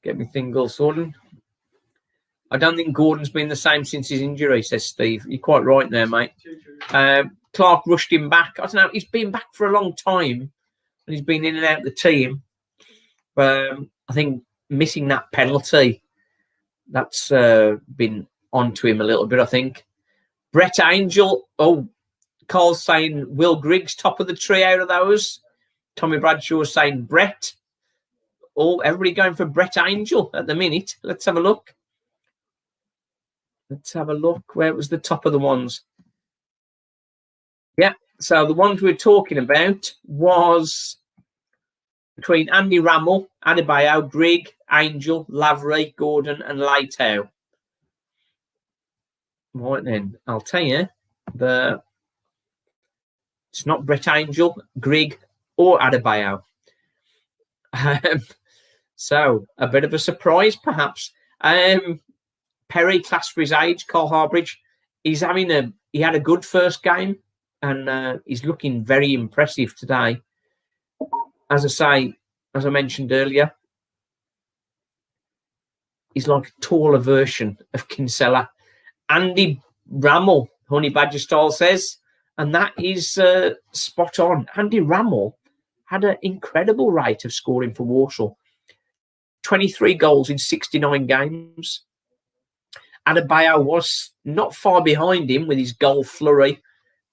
get my thing all sorted. I don't think Gordon's been the same since his injury, says Steve. You're quite right there, mate. Clark rushed him back. I don't know. He's been back for a long time, and he's been in and out of the team. I think missing that penalty, that's been onto him a little bit, I think. Brett Angel. Oh, Carl's saying Will Griggs top of the tree out of those. Tommy Bradshaw's saying Brett. Oh, everybody going for Brett Angel at the minute. Let's have a look. Let's have a look. Where was the top of the ones? Yeah, so the ones we were talking about was between Andy Rammell, Adebayo, Grigg, Angel, Lavery, Gordon, and Lato. Right then, I'll tell you, it's not Brett Angel, Grigg, or Adebayo. So, a bit of a surprise, perhaps. Perry, class for his age, Carl Harbridge, he had a good first game, and he's looking very impressive today. As I mentioned earlier, he's like a taller version of Kinsella. Andy Rammell, Honey Badger style says, and that is spot on. Andy Rammell had an incredible rate of scoring for Walsall. 23 goals in 69 games. Adebayo was not far behind him with his goal flurry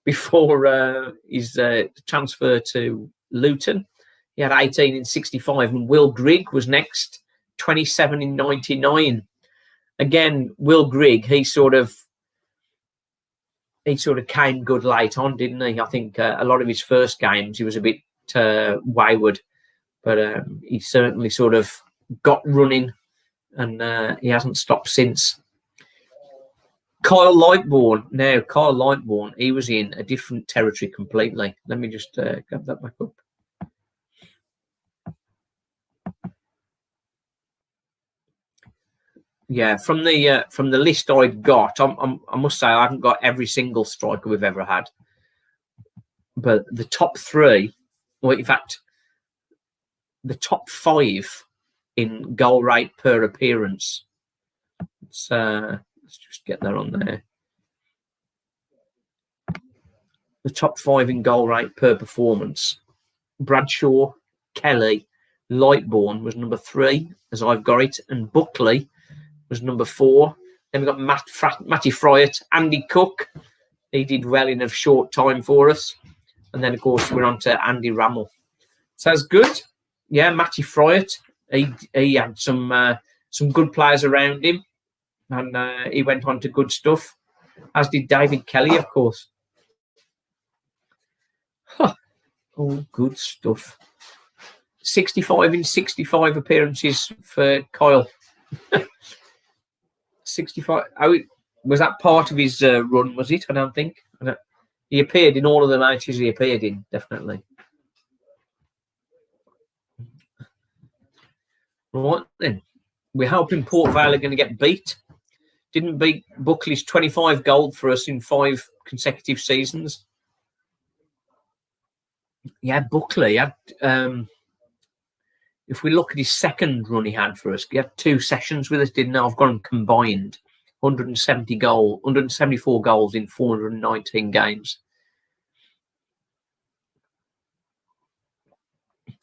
before his transfer to Luton. He had 18 in 65, and Will Grigg was next, 27 in 99. Again, Will Grigg, he sort of came good late on, didn't he? I think a lot of his first games he was a bit wayward, but he certainly sort of got running, and he hasn't stopped since. Kyle Lightbourne. Now, Kyle Lightbourne, he was in a different territory completely. Let me just grab that back up. Yeah, from the list I got, I must say I haven't got every single striker we've ever had, but the top three, well, in fact, the top 5 in goal rate per appearance. Let's just get that on there. The top 5 in goal rate per performance. Bradshaw, Kelly, Lightbourne was number 3, as I've got it, and Buckley was number 4. Then we've got Matty Fryatt, Andy Cook. He did well in a short time for us. And then, of course, we're on to Andy Rammell. Sounds good. Yeah, Matty Fryatt. He had some good players around him. And he went on to good stuff. As did David Kelly, of course. Huh. All good stuff. 65 in 65 appearances for Kyle. 65. Was that part of his run, was it? I don't think. He appeared in all of the matches he appeared in, definitely. Right then. We're hoping Port Vale are going to get beat. Didn't beat Buckley's 25 gold for us in 5 consecutive seasons. Yeah, Buckley had. If we look at his second run he had for us, he had 2 sessions with us, didn't he? I've got him combined 174 goals in 419 games.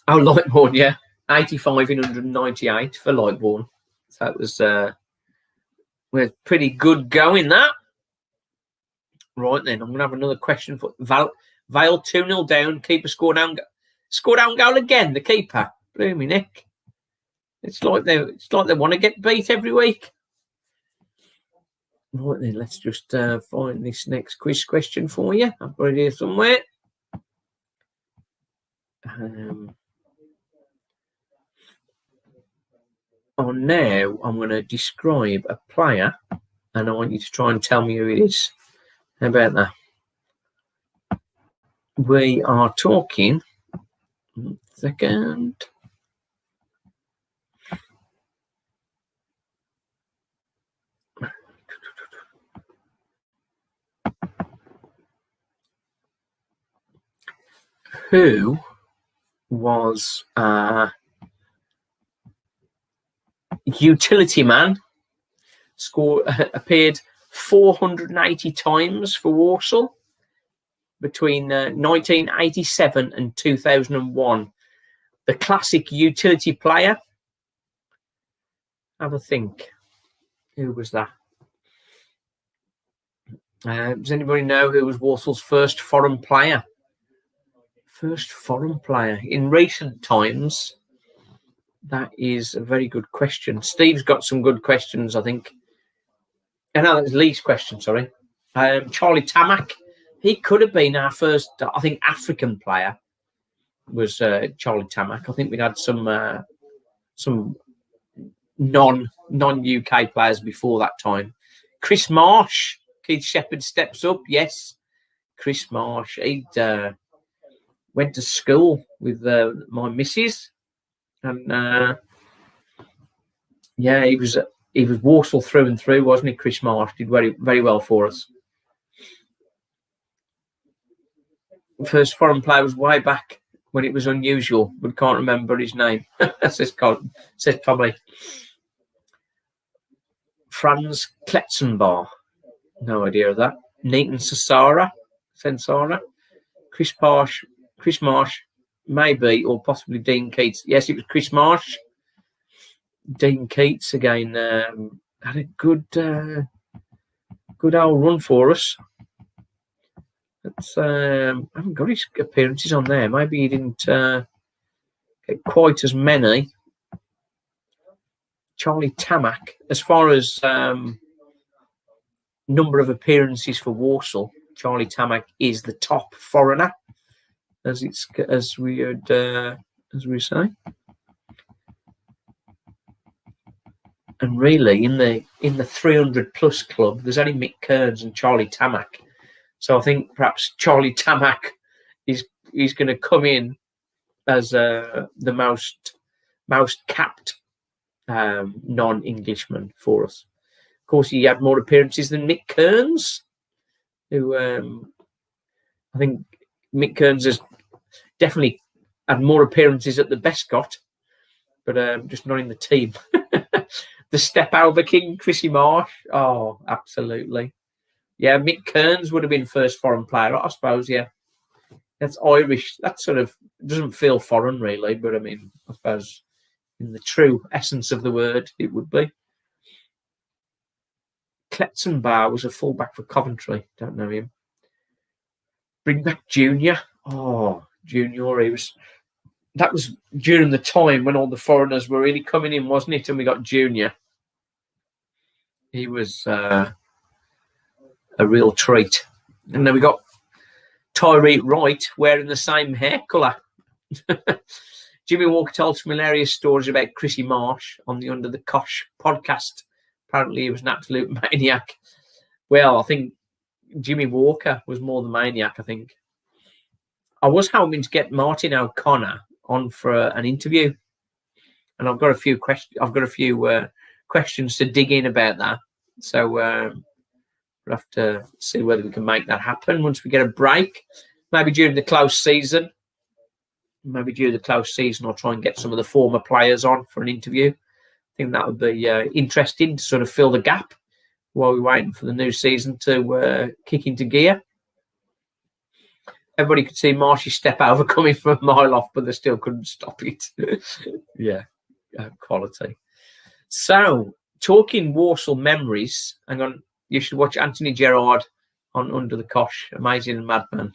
Oh, Lightbourne, yeah. 85 in 198 for Lightbourne. So that was we're pretty good going, that. Right then, I'm going to have another question for Vale 2-0 down. Keeper scored down goal again, the keeper. Bloomy Nick. It's like they want to get beat every week. Right then, let's just find this next quiz question for you. I've got it here somewhere. Now I'm going to describe a player, and I want you to try and tell me who it is. How about that? We are talking. Second. Who was utility man? Appeared 480 times for Walsall between 1987 and 2001. The classic utility player. Have a think. Who was that? Does anybody know who was Walsall's first foreign player? First foreign player in recent times. That is a very good question. Steve's got some good questions, I think. No, that's Lee's question, sorry. Charlie Tamac. He could have been our first, I think, African player was Charlie Tamac. I think we'd had some non-UK players before that time. Chris Marsh. Keith Shepherd steps up. Yes, Chris Marsh. He'd went to school with my missus. And yeah, he was Walsall through and through, wasn't he? Chris Marsh did very, very well for us. First foreign player was way back when it was unusual, but can't remember his name. says probably Franz Kletzenbar. No idea of that. Neaton Sensara. Chris Marsh. Maybe, or possibly Dean Keats. Yes, it was Chris Marsh. Dean Keats again had a good old run for us. I haven't got his appearances on there. Maybe he didn't get quite as many. Charlie Tamac, as far as number of appearances for Walsall, Charlie Tamac is the top foreigner. As we say, and really in the 300+ club, there's only Mick Kearns and Charlie Tamac. So I think perhaps Charlie Tamac is going to come in as the most capped non-Englishman for us. Of course, he had more appearances than Mick Kearns, who I think Mick Kearns has definitely had more appearances at the Bescott, but just not in the team. The step over king, Chrissy Marsh. Oh, absolutely. Yeah, Mick Kearns would have been first foreign player, I suppose, yeah. That's Irish. That sort of doesn't feel foreign, really, but I mean, I suppose in the true essence of the word, it would be. Kletzenbar was a fullback for Coventry. Don't know him. Bring back Junior. Oh, Junior, that was during the time when all the foreigners were really coming in, wasn't it? And we got Junior. He was a real treat. And then we got Tyree Wright wearing the same hair colour. Jimmy Walker told some hilarious stories about Chrissy Marsh on the Under the Cosh podcast. Apparently he was an absolute maniac. Well, I think Jimmy Walker was more the maniac, I think. I was hoping to get Martin O'Connor on for an interview. and I've got a few questions. I've got a few questions to dig in about that. So we'll have to see whether we can make that happen once we get a break. Maybe during the close season. Maybe during the close season, I'll try and get some of the former players on for an interview. I think that would be interesting to sort of fill the gap while we're waiting for the new season to kick into gear. Everybody could see Marshy step over coming from a mile off, but they still couldn't stop it. Yeah, quality. So, talking Walsall memories, hang on, you should watch Anthony Gerrard on Under the Cosh, Amazing Madman.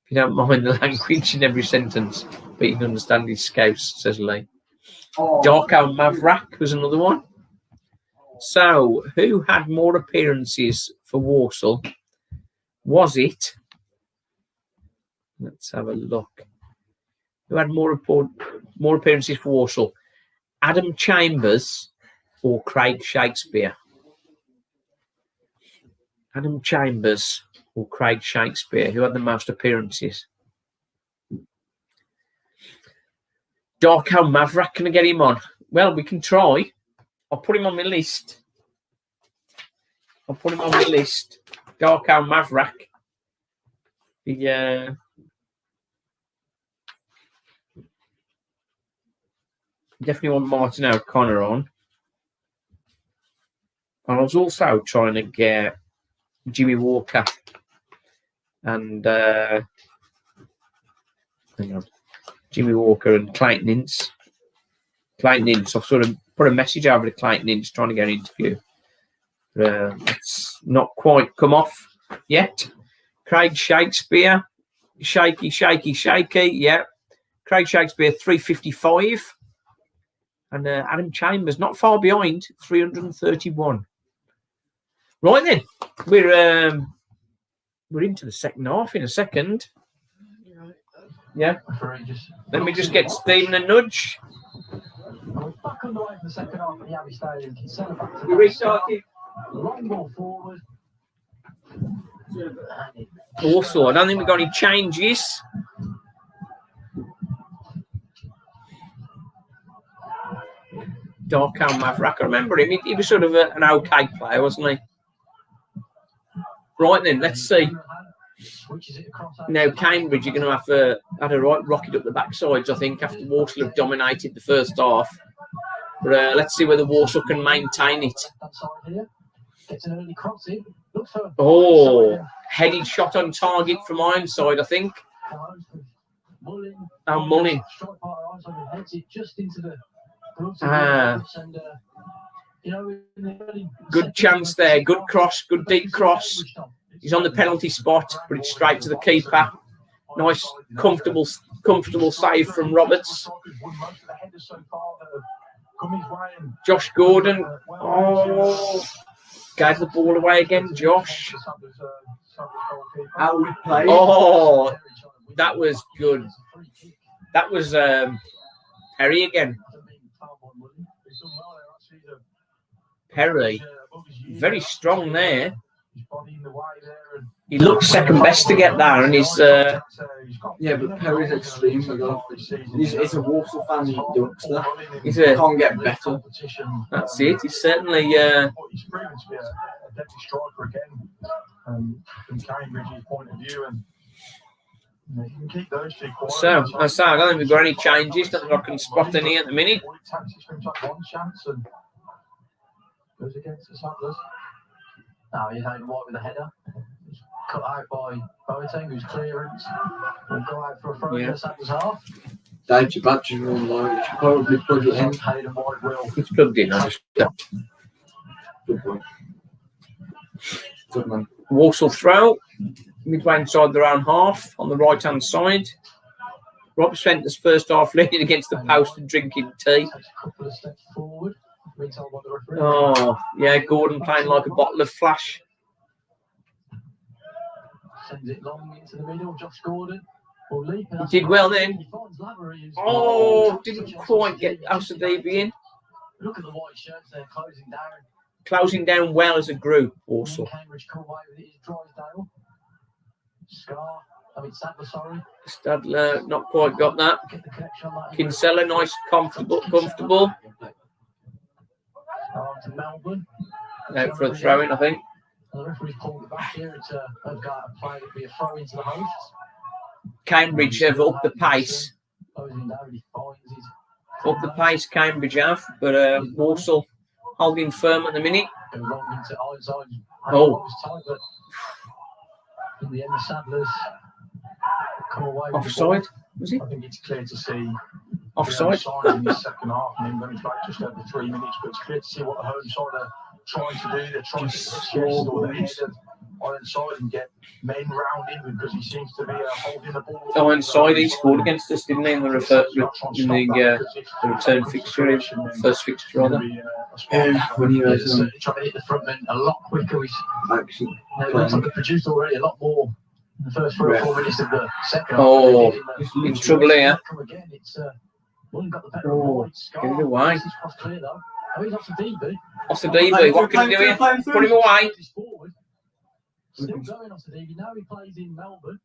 If you don't mind the language in every sentence, but you can understand his scouts, says Lee. Darko Mavrak was another one. So, who had more appearances for Walsall? Was it? Let's have a look. Who had more appearances for Walsall? Adam Chambers or Craig Shakespeare? Adam Chambers or Craig Shakespeare? Who had the most appearances? Darko Mavrak, can I get him on? Well, we can try. I'll put him on my list. Darko Mavrak. Definitely want Martin O'Connor on. I was also trying to get Jimmy Walker and hang on, Jimmy Walker and Clayton Ince. I've sort of put a message over to Clayton Ince trying to get an interview. It's not quite come off yet. Craig Shakespeare, shaky. Yeah, Craig Shakespeare 355. And Adam Chambers, not far behind, 331. Right then, we're into the second half in a second. Yeah. Let me just get Stephen a nudge. We restarted. Also, I don't think we've got any changes. Darko Mavrak, I remember him. He was sort of an okay player, wasn't he? Right then, let's see. Now, Cambridge, you're going to have had a right rocket up the backsides, I think, after Walsall have dominated the first half. But let's see whether Walsall can maintain it. Oh, headed shot on target from Ironside, I think. Oh, Mullin. Good chance there. Good cross. Good deep cross. He's on the penalty spot, but it's straight to the keeper. Nice, comfortable save from Roberts. Josh Gordon. Oh, gave the ball away again, Josh. Oh, that was good. That was Perry again. Perry, very strong there. He looks second best to get there, and he's yeah, but Perry's extreme. He's a Walsall fan youngster. He can't get better. That's it. He's certainly. So, I don't think we've got any changes. Don't think I can spot any at the minute. Goes against the Settlers. Now he's out wide with a header. He's cut out by Boateng, whose clearance will go out for a throw in the Settlers half. Dave Badger's run low. You should probably plug it in. It's plugged in. Good man. Walsall throw. Midway inside their own half on the right hand side. Rob spent his first half leaning against the post and drinking tea. A couple of steps forward. Oh, yeah, Gordon playing like a bottle of flash. Sends it long into the middle. Josh Gordon will leap. He did well then. Oh, didn't quite get Alcidebi in. Look at the white shirts there closing down. Closing down well as a group, also. Cambridge come away with it is Drysdale. Scar Stadler, not quite got that. Kinsella, nice, comfortable. Out for a throw-in, I think. Cambridge have upped the pace. Cambridge have, but Walsall holding firm at the minute. Oh. In the end, the Sadlers come away. Offside, was it? I think it's clear to see. Offside. In the second half, and then it's back just over 3 minutes. But it's clear to see what the home side are trying to do. They're trying to score their head Ironside and get men round him because he seems to be holding the ball. Ironside, he scored against us, didn't he? In the return fixture, first fixture rather. When he was trying to hit the front men a lot quicker. He's actually produced already a lot more in the first 3 or 4 minutes of the second. Oh, in trouble here. Oh, get it away. He's off the DB. Off the DB, what can he do here? Put him away. Still going off the DB. Now he plays in Melbourne.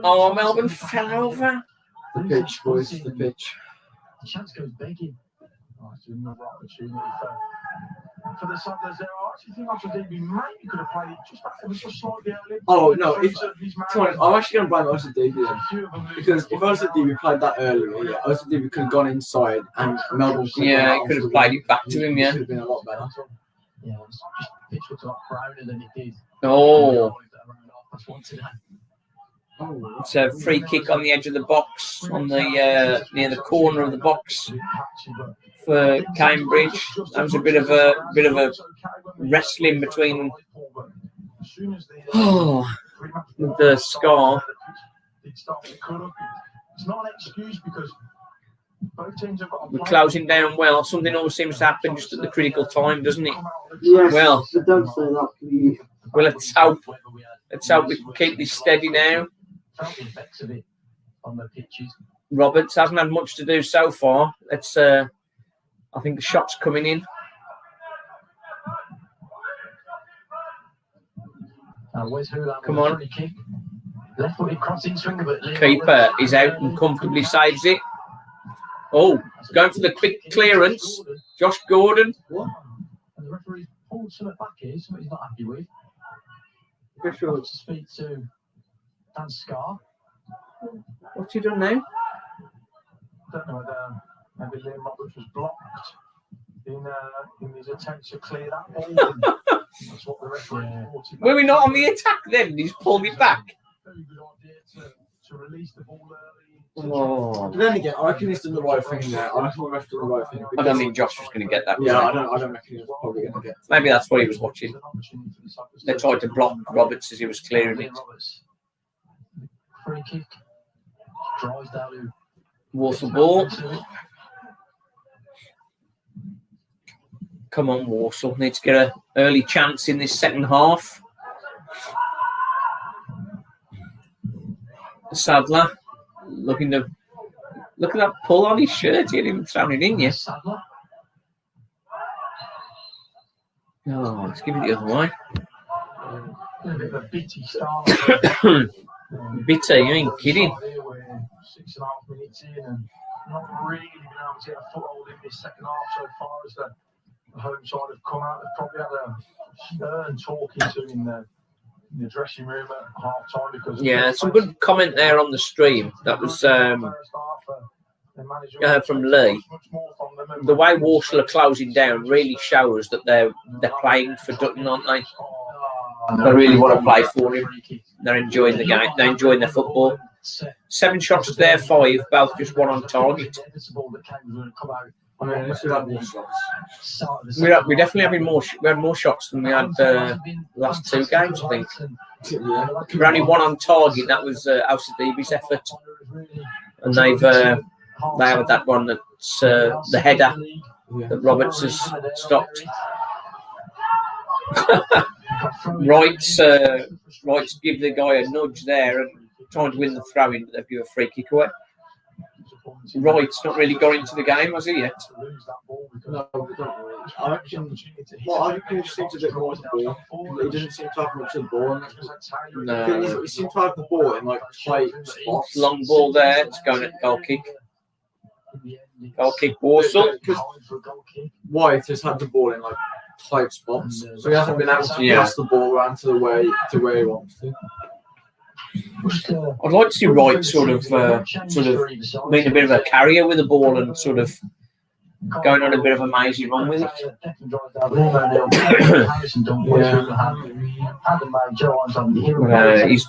Oh, Melbourne fell over. The pitch, boys, the pitch. The chance goes begging. Oh, it's another opportunity for the Sadlers there. I actually think after DB maybe could have played just slightly early. Oh, no. I'm actually going to blame OCDB then. Because if OCDB played that earlier, yeah, OCDB could have gone inside and Melbourne could he could have played it back to him, yeah. It could have been a lot better. Yeah, it's just pitch looked a lot browner than it did. Oh. It's a free kick on the edge of the box, on the near the corner of the box for Cambridge. That was a bit of a wrestling between the Scar. It's not an excuse because both teams have got. We're closing down well. Something always seems to happen just at the critical time, doesn't it? Yes, well, don't say that, please. Well, let's hope we can keep this steady now. Roberts hasn't had much to do so far. Let's. I think the shot's coming in. Come on. Keeper is out and comfortably saves it. Oh, going for the quick clearance. Josh Gordon. What? And the referee pulled something back here, something he's not happy with. Sure. To speak to Dan Scar. What's he done now? I don't know whether maybe Liam Roberts was blocked in his attempt to clear that ball. That's what the referee were we not on the attack then? He's pulled it back. Very good idea to release the ball early. But then again, I reckon he's done the right thing there. I reckon he's done the right thing. I don't think Josh was going to get that. Yeah, I don't reckon he was probably going to get that. Maybe that's what he was watching. They tried to block Roberts as he was clearing it. Free kick. Drives down. Walsall ball. Come on, Walsall. Need to get an early chance in this second half. Sadler. Look at that pull on his shirt. He hadn't even thrown it in yet. Oh, let's give it the other way. A bit of a bitty start. Bitter, you ain't kidding. 6.5 minutes in and not really been able to get a foothold in this second half so far as the home side have come out. They've probably had a stern talking to in the dressing room at half time because some good comment there on the stream. That was from Lee. The way Walsall are closing down really shows that they're playing for Dutton, aren't they? They really want to play for him. They're enjoying the game. They're enjoying their football. 7 shots to their 5, both just one on target. We're definitely having more. We had more shots than we had the last 2 games, I think. We're only one on target. That was Alcidebe's effort, and they have that one that's the header that Roberts has stopped. Wright's give the guy a nudge there and trying to win the throw-in, but they've given a free kick away. Wright's not really got into the game, has he yet? I reckon he just seems a bit more of the ball. He doesn't seem to have much of the ball. No. He seems to have the ball in like tight spots. Long ball there. It's going at goal kick. Goal kick Walsall. White has had the ball in like tight spots, so he hasn't been able to pass the ball around to where he wants to. I'd like to see Wright sort of being a bit of a carrier with the ball and sort of going on a bit of a mazy run with it.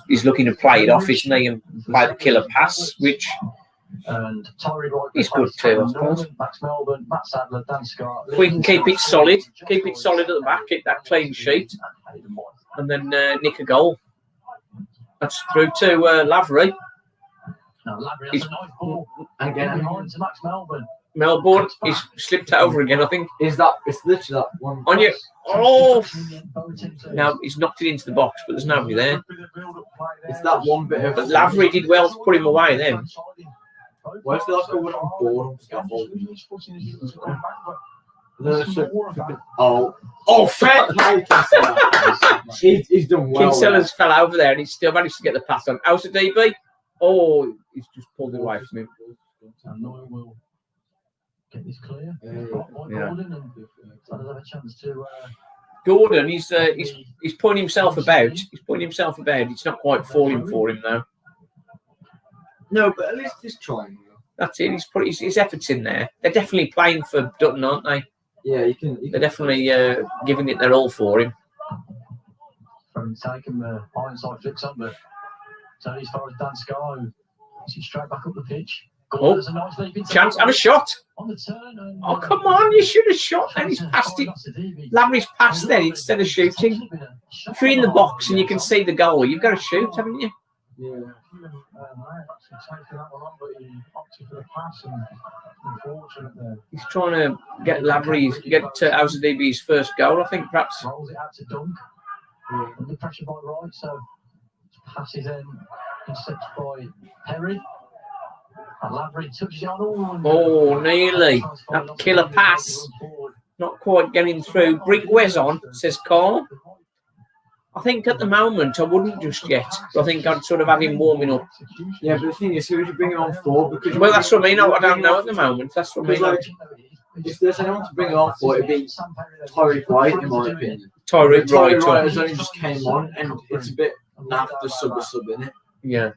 He's looking to play it off, isn't he, and play the killer pass, which is good too, I suppose. We can keep it solid at the back, keep that clean sheet, and then nick a goal. That's through to Lavery. Melbourne, he's slipped over again, I think. It's literally that one. On you. Oh! Now he's knocked it into the box, but there's nobody there. It's that one bit of. But Lavery did well to put him away then. Where's the last one on board? Fair play, Kinsella. He's done well. Kinsella's fell over there and he's still managed to get the pass on. Out of DB. Oh, he's just pulled it away from him. Get this clear. Gordon, he's putting himself about. It's not quite falling for him though. No, but at least he's trying. That's it. He's put his efforts in there. They're definitely playing for Dutton, aren't they? Yeah, you can. They're definitely giving it their all for him. From taking the Ironside flicks up, but so as far as Dan Sky, he's straight back up the pitch. Oh, a nice chance, have a shot. On the turn. Oh, come on, you should have shot. Then he's passed it. Lavery's passed then instead of shooting. If you're in the box and you can see the goal, you've got to shoot, haven't you? Yeah. He's trying to get Lavery, get Ausadibi's first goal, I think, perhaps. Rolls it out to Dunk. Under pressure by Wright, so passes in, intercepted by Perry. And Lavery touches it on. Oh, nearly. That killer pass. Not quite getting through. Bring Wes on, says Carl. I think at the moment I wouldn't just yet. But I think I'd sort of have him warming up. Yeah, but the thing is, who would you bring him on for? Because well, that's what I mean. I don't know at the moment. That's what I mean. Like, if there's anyone to bring him on for, it'd be Tyreek Wright, in my opinion. Tyreek Wright has only just came on, and it's a bit naff to sub, isn't it? Yeah.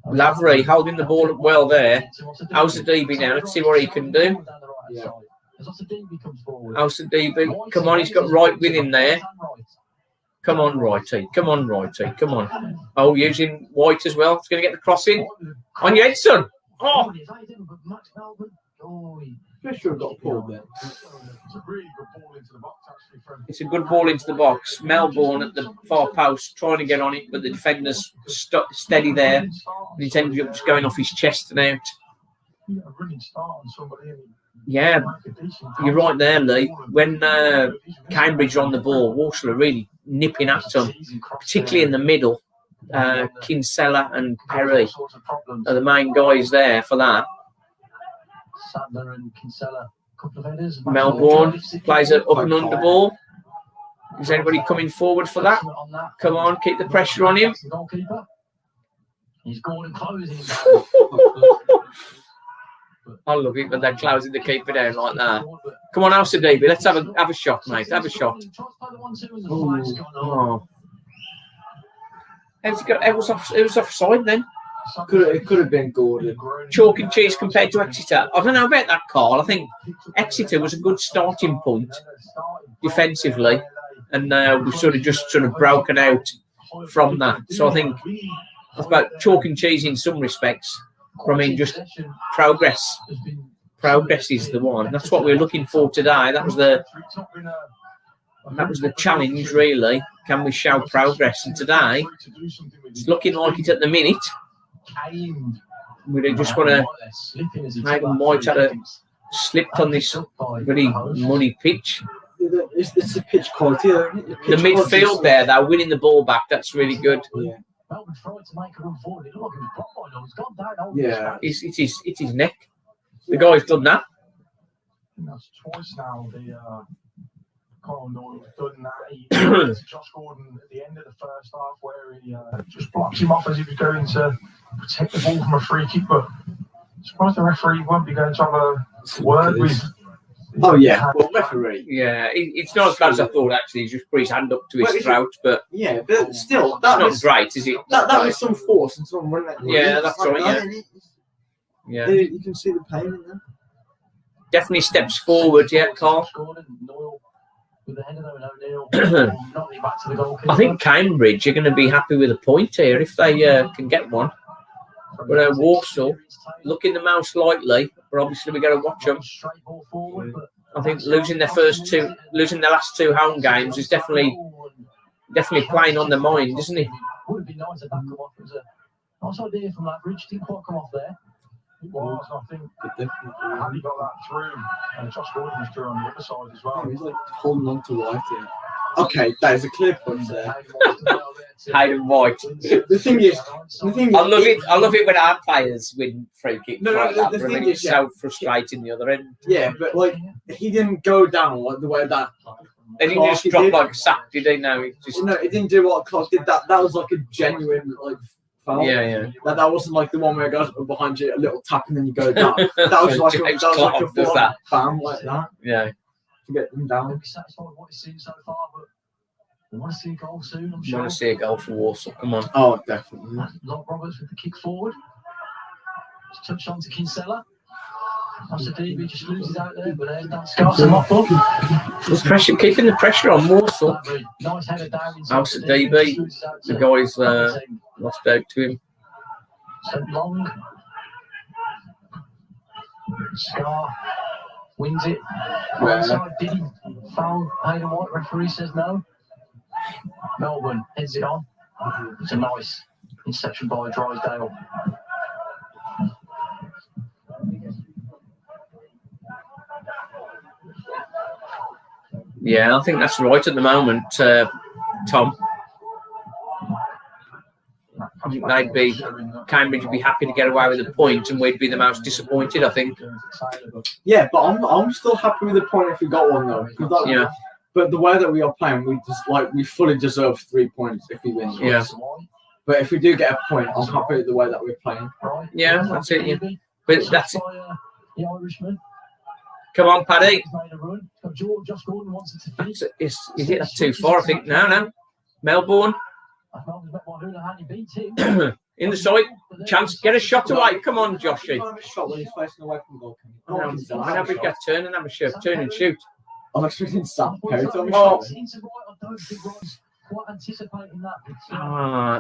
Lavery holding the ball up well there. Ausadibi now. Let's see what he can do. Yeah. Ausadibi, come on, he's got Wright with him there. Come on, Righty. Come on. Oh, using White as well. It's going to get the cross in. On your head, son. Oh. Fisher got pulled there. It's a good ball into the box. Melbourne at the far post trying to get on it, but the defender's steady there. And he's ended up just going off his chest and out. Yeah, you're right there, Lee. When Cambridge are on the ball, Walsall are really nipping at them, particularly in the middle. Kinsella and Perry are the main guys there for that. Sadler and Kinsella, couple of headers. Melbourne plays an up and under ball. Is anybody coming forward for that? Come on, keep the pressure on him. He's going and closing. I love it when they're closing the keeper down like that. Come on, Ausadibi, let's have a shot, mate. Have a shot. Oh. It was offside then. It could have been Gordon. Chalk and cheese compared to Exeter. I don't know about that, Carl. I think Exeter was a good starting point defensively, and we've sort of broken out from that. So I think it's about chalk and cheese in some respects. I mean, just progress. Progress is the one. That's what we're looking for today. That was the challenge, really. Can we show progress? And today, it's looking like it at the minute. We just want to make them White had a slipped on this very muddy pitch. It's the pitch quality, isn't it? The midfield there, they're winning the ball back. That's really good. Yeah. It's his neck. The guy's done that. think that's twice now. Colin Doyle has done that. He Josh Gordon at the end of the first half, where he just blocks him off as if he's going to protect the ball from a free kick. But I'm surprised the referee won't be going to have a word with. Oh yeah, well, referee. Yeah, it's not as bad as I thought. Actually, he's just put his hand up to his throat, but yeah, but still, that's not great, is it? That was some force and some running. Yeah, that's right. Yeah, yeah. You can see the pain in there. Definitely steps forward. Yeah, Carl. I think Cambridge are going to be happy with a point here if they can get one. But Walsall, looking the mouse lightly, but obviously we got to watch them. I think losing their last two home games is definitely playing on their mind, isn't it? Would have been nice if that come off. It was a nice idea from that bridge. Didn't quite come off there. It was, I think. Had he got that through, and Josh Gordon was through on the other side as well. He's like holding on to White here. Okay, that is a clear point there. Hayden White. The thing is, I love it when our players win free kicks. The thing is, so frustrating the other end. Yeah, but like he didn't go down like the way that. They didn't just drop like a sack, did they? No, it didn't do what Clark did. That was like a genuine like. Foul. Yeah. That wasn't like the one where it goes behind you, a little tap, and then you go down. That was like a full bam like that. Yeah. To get them down. We'll be satisfied with what we've seen so far, but we want to see a goal soon, I'm We sure. want to see a goal for Walsall. Come on. Oh, definitely. Locke Roberts with the kick forward. Just touch on to Kinsella. He just loses out there, but that's the pressure, keeping the pressure on Walsall. Nice header down. House at DB. The guys lost out to him. Sent long. Scar wins it. Outside, did he foul Hayden White? Referee says no. Melbourne heads it on. It's a nice interception by Drysdale. Yeah, I think that's right at the moment, Tom. I think Cambridge would be happy to get away with a point, and we'd be the most disappointed, I think. Yeah, but I'm still happy with the point if we got one though. Yeah. But the way that we are playing, we fully deserve 3 points if we win. Yeah. But if we do get a point, I'm happy with the way that we're playing. Yeah, that's it. Yeah. But that's it. The Irishman. Come on, Paddy. Josh Gordon wants it to finish. Is it too far? I think no. Melbourne. In the side. Chance. Get a shot away. Come on, Joshy. I have a turn and have a shoot. Turn and shoot. I'm expecting Sam Perry to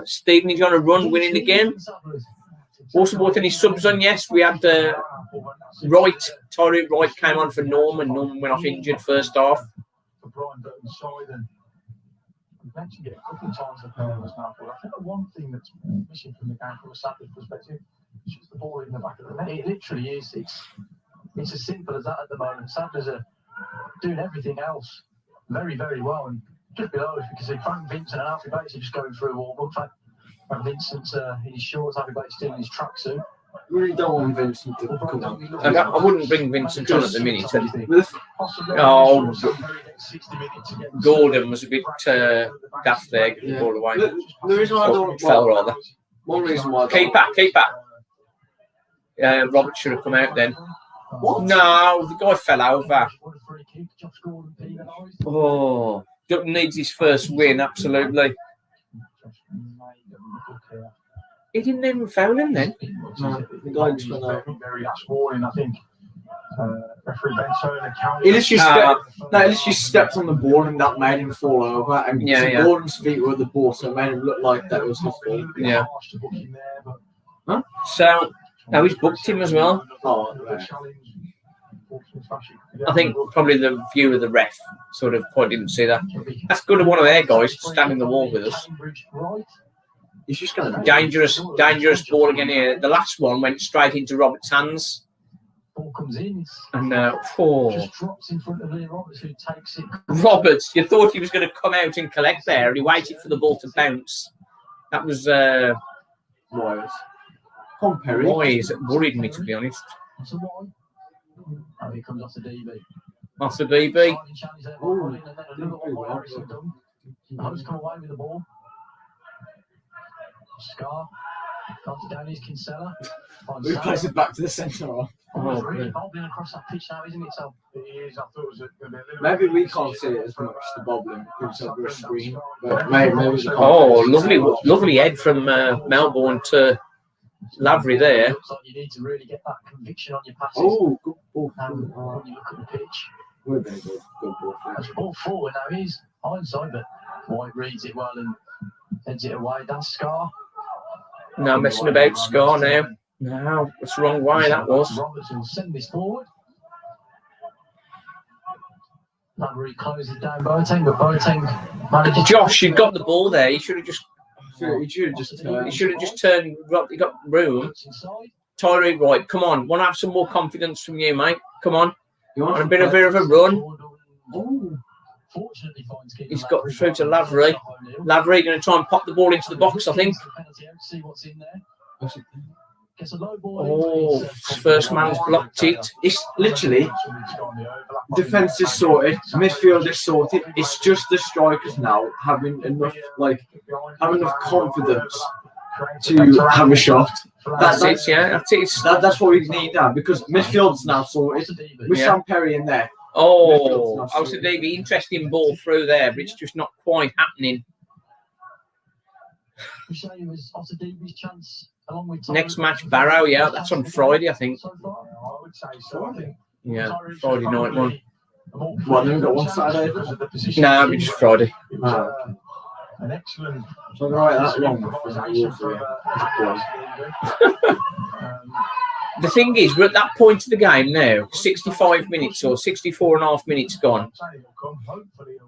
Stephen is on a run, winning again. Also brought any subs on, yes. We had Wright, Torrey Wright came on for Norm, and Norm went off injured first half. We've mentioned it a couple of times the players now, but I think the one thing that's missing from the game from a Sadler's perspective is just the ball in the back of the net. It literally is. It's as simple as that at the moment. Sadler's are doing everything else very, very well. And just below us, we can see Frank Vincent and Alfie Bates are just going through all. Frank Vincent's in his shorts, Alfie Bates still in his tracksuit. Really don't want Vincent to come on. I wouldn't bring Vincent on at the minute. Gordon was a bit daft there, getting the ball away. The reason why I don't fell rather. One reason why. Keep back. Robert should have come out then. What? No, the guy fell over. Oh, Dutton needs his first win, absolutely. He didn't even foul him then. No, the guy just went over. Very last warning, I think. Referee Ben Turner counted. He literally stepped on the ball and that made him fall over. And Gordon's feet were at the ball, so it made him look like that was his fault. Yeah. Huh? So, now he's booked him as well. Oh, right. I think probably the view of the ref sort of probably didn't see that. That's good of one of their guys to stand in the wall with us. He's just going to dangerous ball again here. The last one went straight into Robert's hands. Ball comes in. And just drops in front of Lee Roberts, who takes it. Roberts, you thought he was going to come out and collect there, and he waited for the ball to bounce. That was wise. Wise worried me, to be honest. Oh, he comes off the DB. Off the DB. Hope's come away with the ball. Scar. Comes down his Kinsella. We plays it back to the centre. Oh, it's really bobbling across that pitch now, isn't it? So It is. I thought it was going to be a little Maybe bit we easy, can't see it as but, much, the bobbling, because uh, of the screen. But maybe we can't. Oh, lovely head from Melbourne to Lavery there. Looks like you need to really get that conviction on your passes. Oh, good ball. When you look at the pitch. We're very good. Good ball. That's ball forward now. He's hindsight, but White reads it well and heads it away. That's Scar. No messing about Scar now. No, that's the wrong way that was. Roberts will send this forward. Lavery closes down Boateng, but Boateng manages. Josh, you've got the ball there. You should have just. You should have just turned. You should have just turned. You got room. Tyree Wright, come on. Want to have some more confidence from you, mate? Come on. You want And a bit of a run. Oh. Fortunately, He's got through to Lavery. Lavery going to try and pop the ball into the box, I think. See what's in there. Oh, Gets a low ball. First man's blocked it. it's literally defence is sorted, midfield is sorted. It's just the strikers now having enough confidence to have a shot. That's it, yeah. That's it. That's what we need now, because midfield's now sorted with Sam Perry in there. Oh, I was thinking be interesting ball through there, but it's just not quite happening. Next match, Barrow, yeah, that's on Friday, I think. I would say so. I think Yeah, Friday night one. Well, then we've got one Saturday. No, it'll be just Friday. It was an excellent. So I'm right that long. The thing is, we're at that point of the game now, 65 minutes or 64 and a half minutes gone.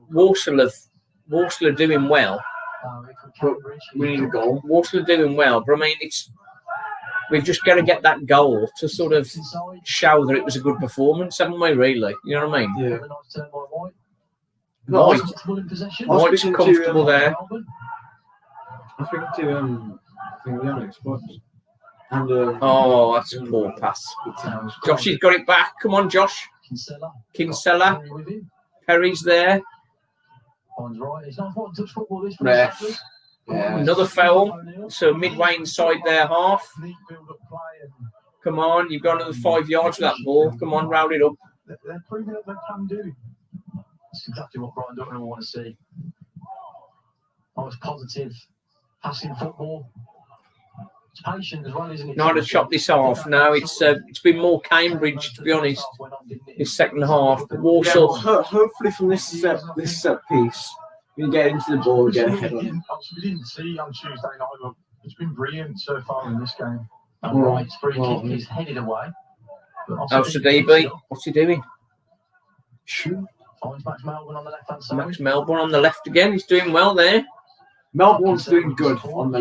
Walsall are doing well. But we need a goal. Walsall are doing well, but I mean, we've just got to get that goal to sort of show that it was a good performance, haven't we, really? You know what I mean? Yeah. White's comfortable there. I think to and Oh, that's a poor pass. Josh, he's got it back. Come on, Josh. Kinsella. Perry's there. Ref. Yeah. Another foul. So midway inside their half. Come on, you've got another 5 yards with that ball. Come on, round it up. They're proving that they can do. That's exactly what Brian Dutton will want to see. I was positive, passing football. It's patient as well, isn't it? Not to chop this off. No, it's been more Cambridge, to be honest, this second half. But Walsall. Hopefully from this set piece, we get into the ball and get ahead on it. We didn't see on Tuesday night, but it's been brilliant so far in this game. Wright's free kick is headed away. Oh, DB. What's he doing? Shoot. Finds Max Melbourne on the left-hand side. Max Melbourne on the left again. He's doing well there. Melbourne's doing good on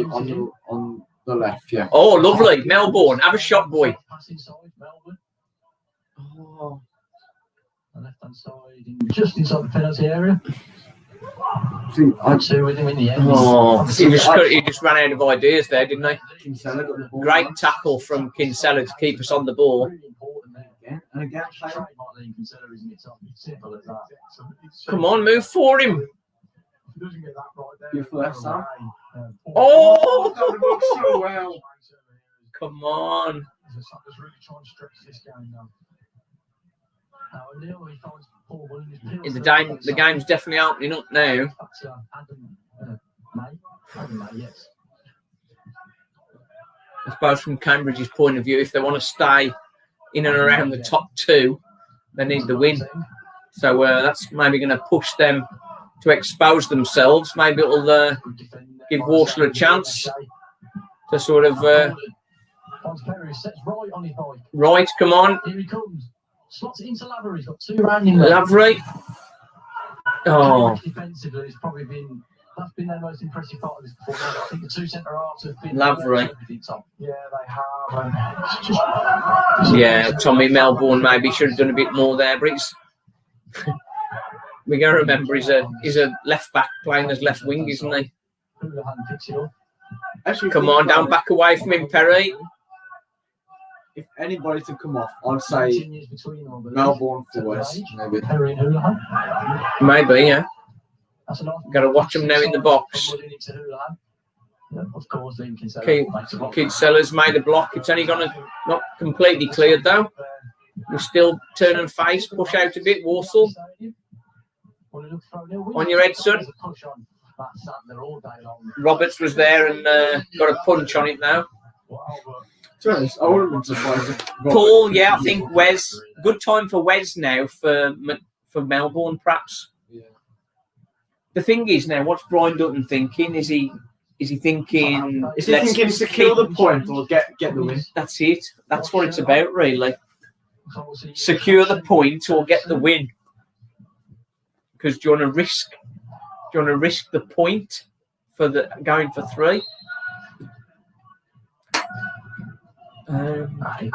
the left, yeah. Oh, lovely. Melbourne, have a shot, boy. Oh. The left-hand side, just inside the penalty area. See, I'd say with him in the end. Oh, he just ran out of ideas there, didn't he? Kinsella got the ball. Great tackle from Kinsella to keep us on the ball. And again, Come on, move for him. If he doesn't get that right there, you first, Sam. Oh! That works so well. Come on. Just really trying to stretch this game now. The game's definitely opening up now. I suppose from Cambridge's point of view, if they want to stay in and around the top two, they need the win. So that's maybe going to push them to expose themselves. Maybe it'll give Walsall a chance to sort of... Right, come on. Here he comes. Slots it into Lavery. He's got 2 round in there. Lavery. Oh. Defensively, it's probably been... That's been their most impressive part of this performance. I think the 2 centre halves have been... Lavery. Yeah, they have. Yeah, Tommy Melbourne maybe should have done a bit more there, but it's... we got to remember he's a left back playing as left wing, isn't he? Actually, come on, down back away from him, Perry. if anybody to come off, I'd say Melbourne for West, maybe. Maybe, yeah. Got to watch them now in the box. Kinsella's made a block. It's only gonna not completely cleared though. We're still turn and face, push out a bit. Walsall on your head, son. Roberts was there and got a punch on it now. To be honest, I wouldn't be surprised if Paul, yeah, I think Wes. Good time for Wes now for Melbourne, perhaps. Yeah. The thing is now, what's Brian Dutton thinking? Is he thinking? Is he thinking secure the point or get the win? That's it. That's what it's about, really. Secure the point or get the win. Because do you want to risk? Do you want to risk the point for the going for 3? I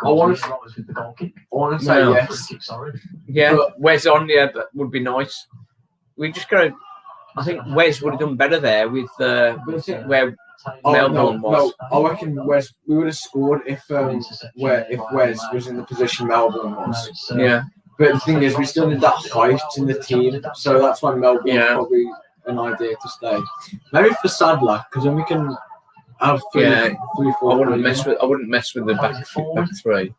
want to say yes. Yeah, Wes on, yeah, that would be nice. We just got to. I think Wes would have done better there with where Melbourne was. No, I reckon Wes. We would have scored if Wes was in the position Melbourne was. Yeah. But the thing is, we still need that height in the team, so that's why Melbourne is probably an idea to stay. Maybe for Sadler, because then we can have 3, 4. I wouldn't mess with the back 3.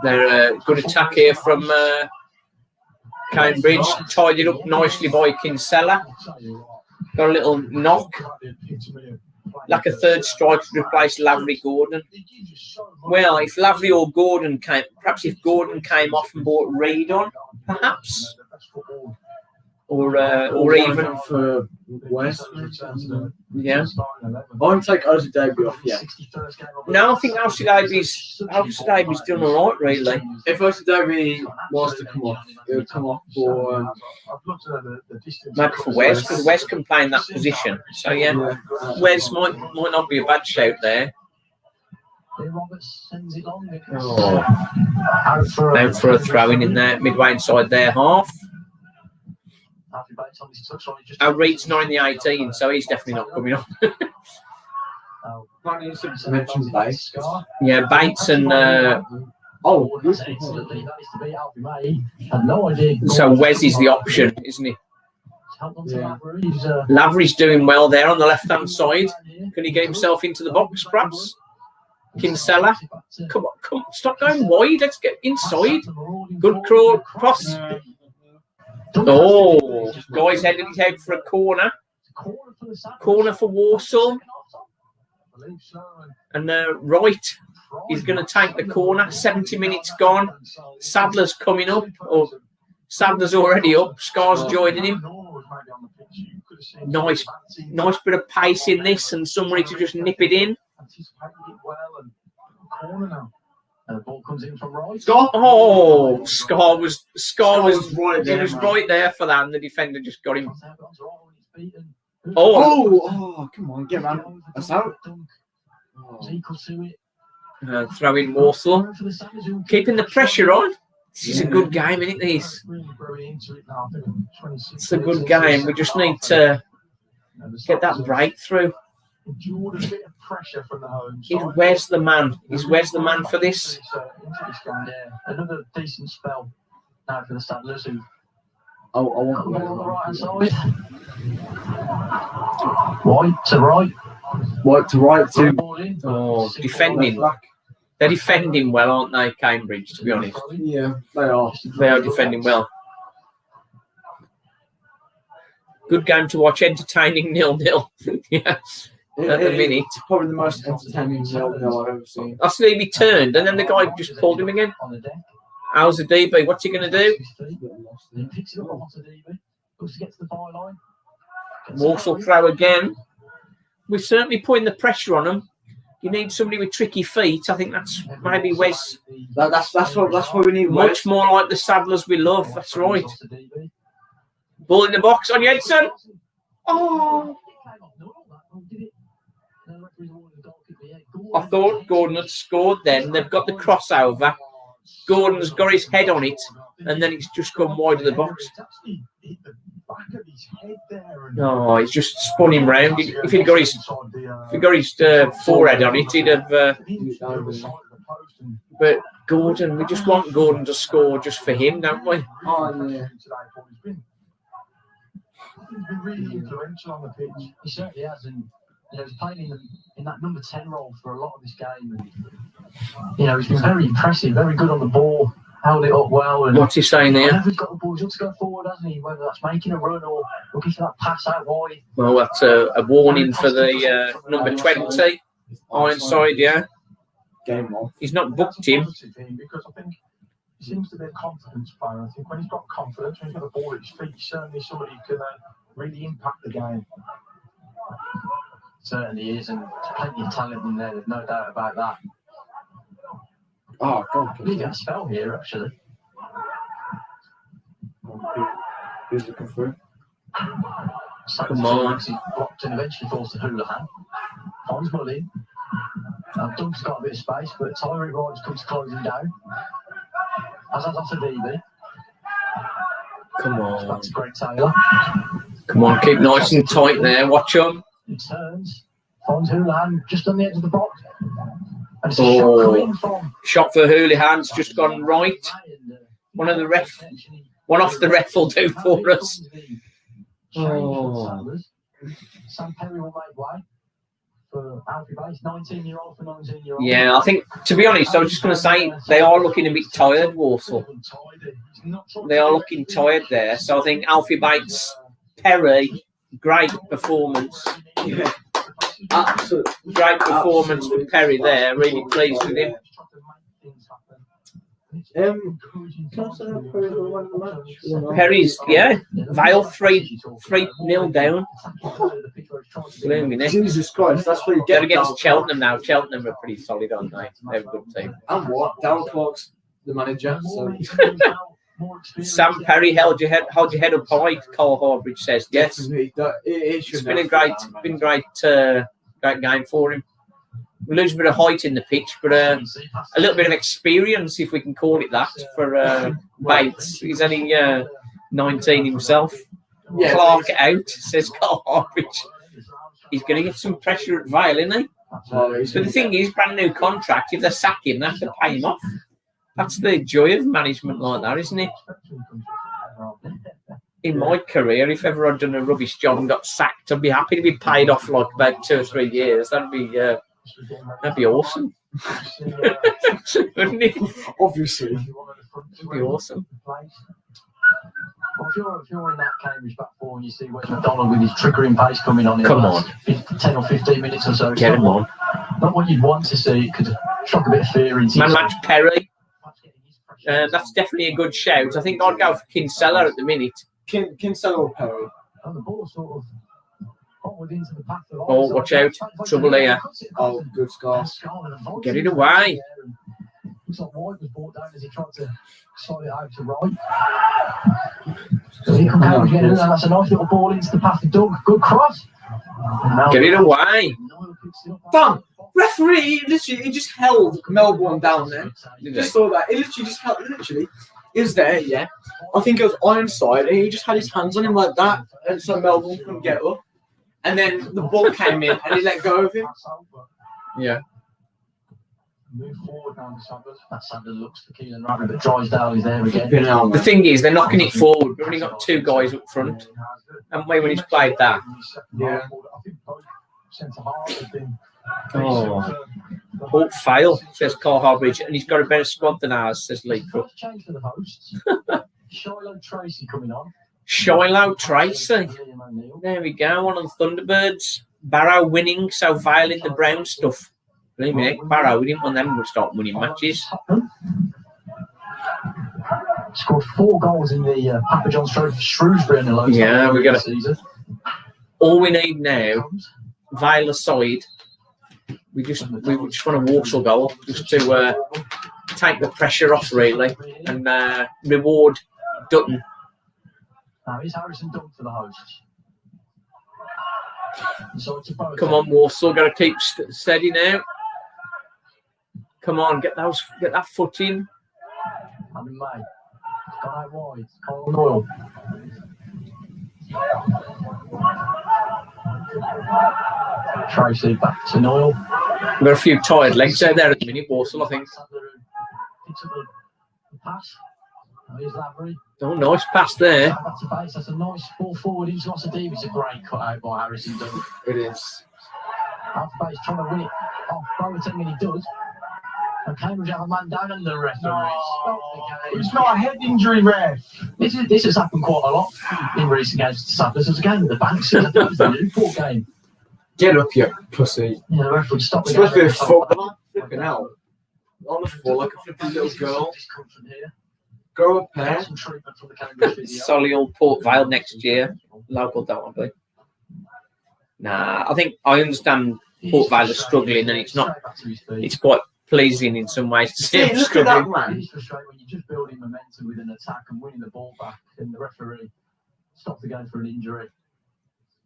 They're a good attack here from Cambridge, tied it up nicely by Kinsella. Got a little knock, like a third striker to replace Lavery Gordon. Well, if Lavery or Gordon came, perhaps if Gordon came off and brought Reid on, perhaps, or even for West. Yeah. I won't take Ozzy Davey off yet. No, I think Ozzy Davies done all right, really. If Ozzy Davey was to come off, it would come off for maybe for Wes, because Wes can play in that position. So yeah, Wes might not be a bad shout there. Out for a throw in there, midway inside their half. Reid's 9 the 18, so he's definitely not coming on. Mention Bates. Yeah, Bates and so Wes is the option, isn't he? Yeah. Lavery's doing well there on the left-hand side. Can he get himself into the box, perhaps? Kinsella, come on, stop going wide. Let's get inside. Good cross. Oh, guys heading his head for a corner. Corner for Walsall. And Wright is going to take the corner. 70 minutes gone. Sadler's coming up. Or Sadler's already up. Scar's joining him. Nice bit of pace in this and somebody to just nip it in. Ball comes in from Wright. Scar was right there. He was right there for that, and the defender just got him. Oh, come on, get man. That's out. Throw in Walsall. Keeping the pressure on. This is a good game, isn't it, this? It's a good game. We just need to get that breakthrough. Where's the man? Where's the man for this? Another decent spell now for the Saddlers who I want on the right hand side. White to right. White to right too. Oh, defending. They're defending well, aren't they, Cambridge, to be honest? Yeah, they are. They are defending well. Good game to watch, entertaining 0-0. Yeah. At the minute, it's probably the most entertaining 0-0 I've ever seen. I see he turned, and then the guy just pulled him again. How's the DB? What's he going to do? Walsall throw again. We're certainly putting the pressure on them. You need somebody with tricky feet. I think that's maybe Wes. That's what we need. Much more like the Saddlers we love. That's right. Ball in the box on your head, son. Oh. I thought Gordon had scored then. They've got the crossover. Gordon's got his head on it, and then it's just gone wide of the box. back of his head there. And No, he's just spun him round. If he'd got his forehead on it, he'd have. But Gordon, we just want Gordon to score just for him, don't we? Oh, yeah. He's been really influential on the pitch. He certainly has, and he's playing in that number 10 role for a lot of this game. And he's been very impressive, very good on the ball, held it up well. And what's he saying there? Whenever he's got the ball, he's just go forward, hasn't he? Whether that's making a run or looking for that pass out wide. Well, that's a warning for the number 20, Ironside, yeah. Game on. He's not booked him. Because I think he seems to be a confidence player. I think when he's got confidence, when he's got the ball at his feet, he's certainly somebody who can really impact the game. Certainly is, and there's plenty of talent in there, there's no doubt about that. Oh, God. We get a spell here, actually. Who's looking through? Come on. He blocked and eventually falls to Houlihan. Finds Mullin. Doug's got a bit of space, but Tyreek Wright comes closing down. As that's off a DB. Come on. That's Greg Taylor. Come on, keep nice and tight there. Watch him. He turns. Finds Houlihan just on the edge of the box. And it's a Oh. shot coming from. Shot for Houlihan's just gone right. One off the ref will do for us. Oh. Sam Perry will make way for Alfie Bates, 19-year-old for 19-year-old. Yeah, I think, to be honest, I was just going to say they are looking a bit tired, Walsall. They are looking tired there. So I think Alfie Bates, Perry, great performance. Yeah. Absolutely. Great performance with Perry there. Really pleased with him. Can I say how Perry won the match? Perry's, yeah, Vale 3-0 down. Blooming it. Jesus Christ, that's what you They're get against Cheltenham now. Cheltenham are pretty solid, aren't they? They're a good team. And what? Darryl Clark's the manager. So. Sam Perry hold your head up high, Carl Harbridge says. Yes. It's Been a great game for him. We lose a bit of height in the pitch, but a little bit of experience, if we can call it that, for Bates. He's only 19 himself. Yeah, Clark out, says Carl Harbridge. He's going to get some pressure at Vale, isn't he? But the thing is, brand new contract. If they sack him, they have to pay him off. That's the joy of management like that, isn't it? In my career, if ever I'd done a rubbish job and got sacked, I'd be happy to be paid off like about 2 or 3 years. That'd be awesome. Wouldn't it? Obviously. It'd be awesome. Well, if you're in that Cambridge back four and you see Wes McDonald with his triggering pace coming on in Come the on. last 10 or 15 minutes or so, Get him on. Not what you'd want to see. It could shock a bit of fear into Man match Perry. That's definitely a good shout. I think I'd go for Kinsella at the minute. Kinsella or Perry? And the ball sort of bobbled into the path of Oh, watch out. Trouble here. Oh, good score. Get it away. Looks like White was brought down as he tried to slide it out to right. So he comes out again, and that's a nice little ball into the path of Doug. Good cross. Get it away. Bam! Referee, he just held Melbourne down there. You just saw that. He literally just held, he was there, yeah. I think it was Ironside, and he just had his hands on him like that, and so Melbourne couldn't get up. And then the ball came in, and he let go of him. Yeah. Move forward now, Sanders. That Sanders looks for Keelan Rabbit, but Drysdale is there again. The thing is, they're knocking it forward. We've only got 2 guys up front. Haven't we, when he's played that? Yeah. I think both centre halves have been. Oh. Hope fail, says Carl Harbridge, and he's got a better squad than ours, says Lee Cook. Change for the hosts. Shiloh Tracy coming on. Shiloh Tracy. There we go, one of the Thunderbirds. Barrow winning, so Vale in the brown stuff. Believe me, Barrow, we didn't want them to start winning matches. Scored 4 goals in the Papa John's Trophy for Shrewsbury in the low. Yeah, we got season. All we need now, Vale aside, we just want a Walsall goal just to take the pressure off, really, and reward Dutton. Now here's Harrison Dunn for the hosts. So it's Come on, Walsall, got to keep steady now. Come on, get that foot in. I'm in May. Gone out wide. Colin Doyle. Tracy back to Noyle. We've got a few tired legs out there at the minute, Walsall, I think. He took the pass. Here's Lavery. Oh, nice pass there. That's a base. That's a nice ball forward into Ossadib. It's a great cut out by Harrison Dunn. It is. Half base trying to win it off Boateng, and he does. And Cambridge have a man down, and the referee stopped the game. It's not a head injury, ref. This has happened quite a lot in recent games to Sappers. There's a game with the Banks. That was the Newport game. Get up, you pussy. Yeah, the referee stopped the It's supposed to be game. a football. Flipping out. On the floor like a flipping little girl. Grow a pair. Some treatment from the Cambridge physio. Solihull, Port Vale next year. Local derby. Nah, I understand Port Vale are struggling, and it's not. It's quite pleasing in some ways to see them Look at that, struggling. man. It is frustrating when you're just building momentum with an attack and winning the ball back, and the referee stopped the game for an injury.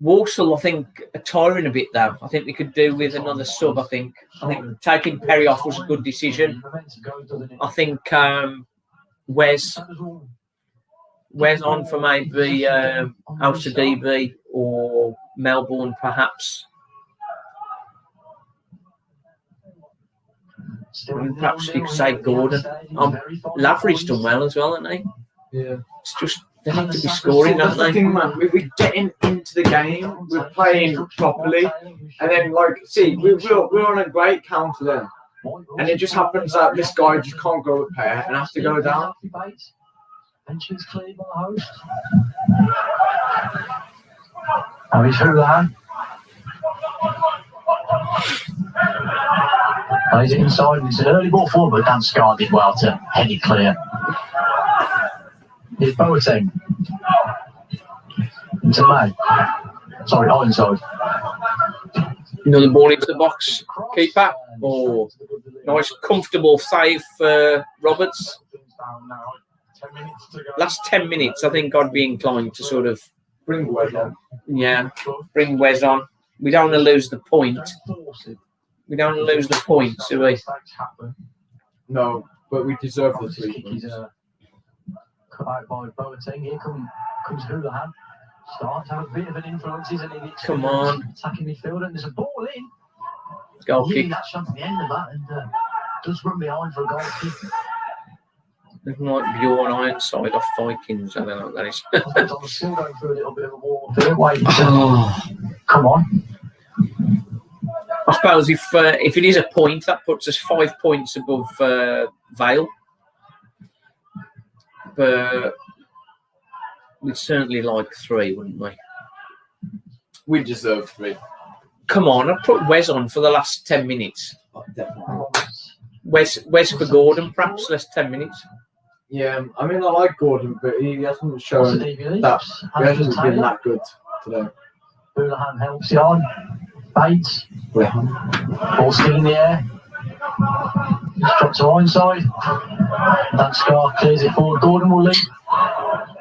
Walsall, I think, are tiring a bit though. I think we could do with another sub. I think taking Perry off was a good decision. I think Wes on for maybe Ulster DB or Melbourne perhaps. And perhaps you could say Gordon. Lavery's done well as well, hasn't he? Yeah. It's just they have to be scoring, That's don't the they? thing, man. We're getting into the game. We're playing properly. And then, we're on a great counter then. And it just happens that this guy just can't go with pair and has to go down. And she's cleared by the host. Now he's Houlihan. Plays it inside, and it's an early ball forward, but Dan Scar did well to head it clear. Here's Boateng. Into May. Sorry, Ironside. Another ball into the box. Keeper. Oh, nice, comfortable save for Roberts. Last 10 minutes, I think I'd be inclined to sort of Bring Wes on. bring Wes on. We don't want to lose the point. We don't want to lose the point, do we? No, but we deserve the 3 points. Cut out by Boateng. Here comes Houlihan. Starts to have a bit of an influence, isn't he? Come on. Attacking midfield, and there's a ball in. Goal Really, kick. that shot at the end of that, and does run behind for a goal kick. Looking like Bjorn Ironside off Vikings. I don't know what that is. I think I'm still going through a little bit of a warm up. Waiting to come on. I suppose if it is a point, that puts us 5 points above Vale. But we'd certainly like 3, wouldn't we? We deserve 3. Come on, I'd put Wes on for the last 10 minutes. Oh, definitely. Wes for Gordon, perhaps, last 10 minutes. Yeah, I mean, I like Gordon, but he hasn't shown that. He hasn't been that good today. Houlihan helps it on. Bates. Ball still in the air. Just dropped to Ironside. Dan Scar clears it forward. Gordon will lead.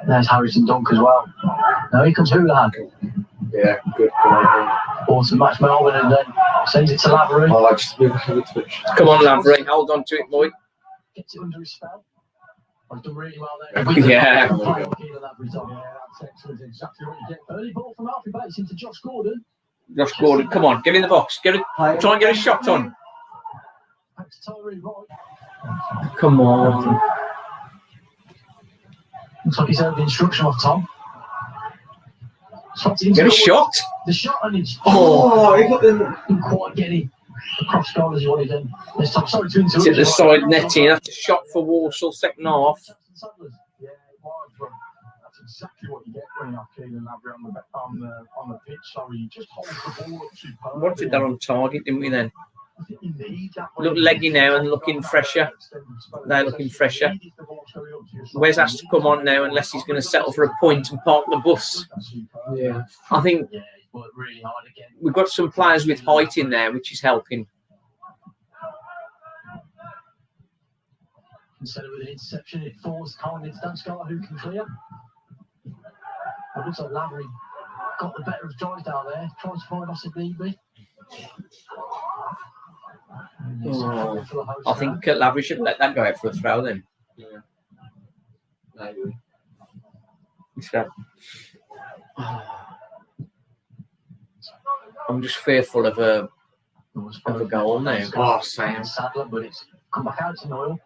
There's Harrison Dunk as well. Now here comes Houlihan. Yeah, good goal. Ball to match Melbourne, and then sends it to Lavery. Oh, I just move a twitch. Come on, Lavery, hold on to it, boy. Gets it under his spell. I've done really well there. Yeah. That's excellent. Exactly what you get. Early ball from Alfie Bates into Josh Gordon. Josh Gordon, come on, get in the box. Try and get a shot on. Back to Tyree Wright. Come on. Looks like he's heard the instruction off Tom. Get a shot. The shot, and it's He got the. didn't quite get it. The cross goal as he wanted in. This time, sorry to interrupt. It's at the side netting. That's a shot for Walsall, second half. Yeah, it was. That's exactly what you get when you have Keelan Lavery on the pitch. So he just holds the ball up superbly. What did that on target, didn't we then? I think you need that. Look leggy now and looking fresher. They're looking fresher. Wes has to come on now unless he's going to settle for a point and park the bus. Yeah. I think Yeah, he's worked really hard again. we've got some players with height in there, which is helping. Instead of with an interception, it falls calmly to Dan Scar, who can clear. It looks like Lavery got the better of Drysdale there, tries to find Ossadib. I think Lavery should let that go out for a throw then. Yeah. Maybe. So, I'm just fearful of a goal now. Oh, same. Sadler, but it's come back out to Noel.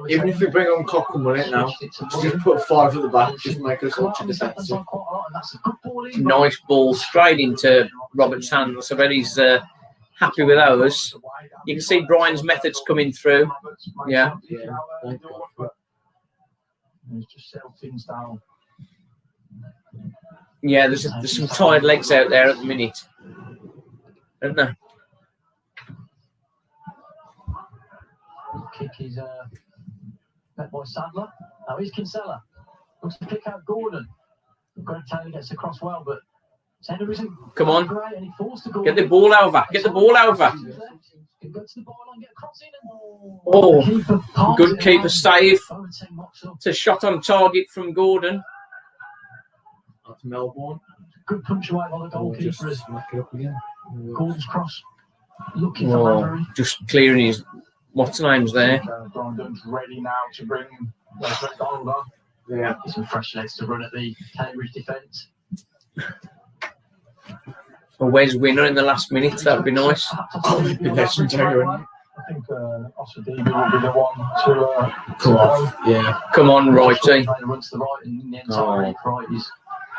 Even if we bring on Cock and win it now, just put 5 at the back, just make us ultra defensive. Nice ball straight into Robert's hands. I bet he's happy with those. You can see Brian's methods coming through. Yeah. Thank God. Just settle things down. Yeah, there's some tired legs out there at the minute, isn't there? Kick is met by Sadler. Now here's Kinsella. Looks to kick out Gordon. Greg Taylor gets across well, but Taylor isn't. Come on. Great, and he forced to go Get the ball over. Get the ball over. Can go to the ball and get a cross in. Oh, good keeper save. It's a shot on target from Gordon. That's Melbourne. Good punch away by the goalkeeper as Smack it up again. Gordon's cross. Looking for Lavery. Just clearing his what's name's there. Brian Dunn's ready now to bring McDonald on. Yeah. Get some fresh legs to run at the Cambridge defence. A Wes winner in the last minute. That would be nice. Oh, it'd be legendary, wouldn't it? I think Osadibi will be the one to Come on. Yeah. Come on, righty. Runs to the right and the entire right is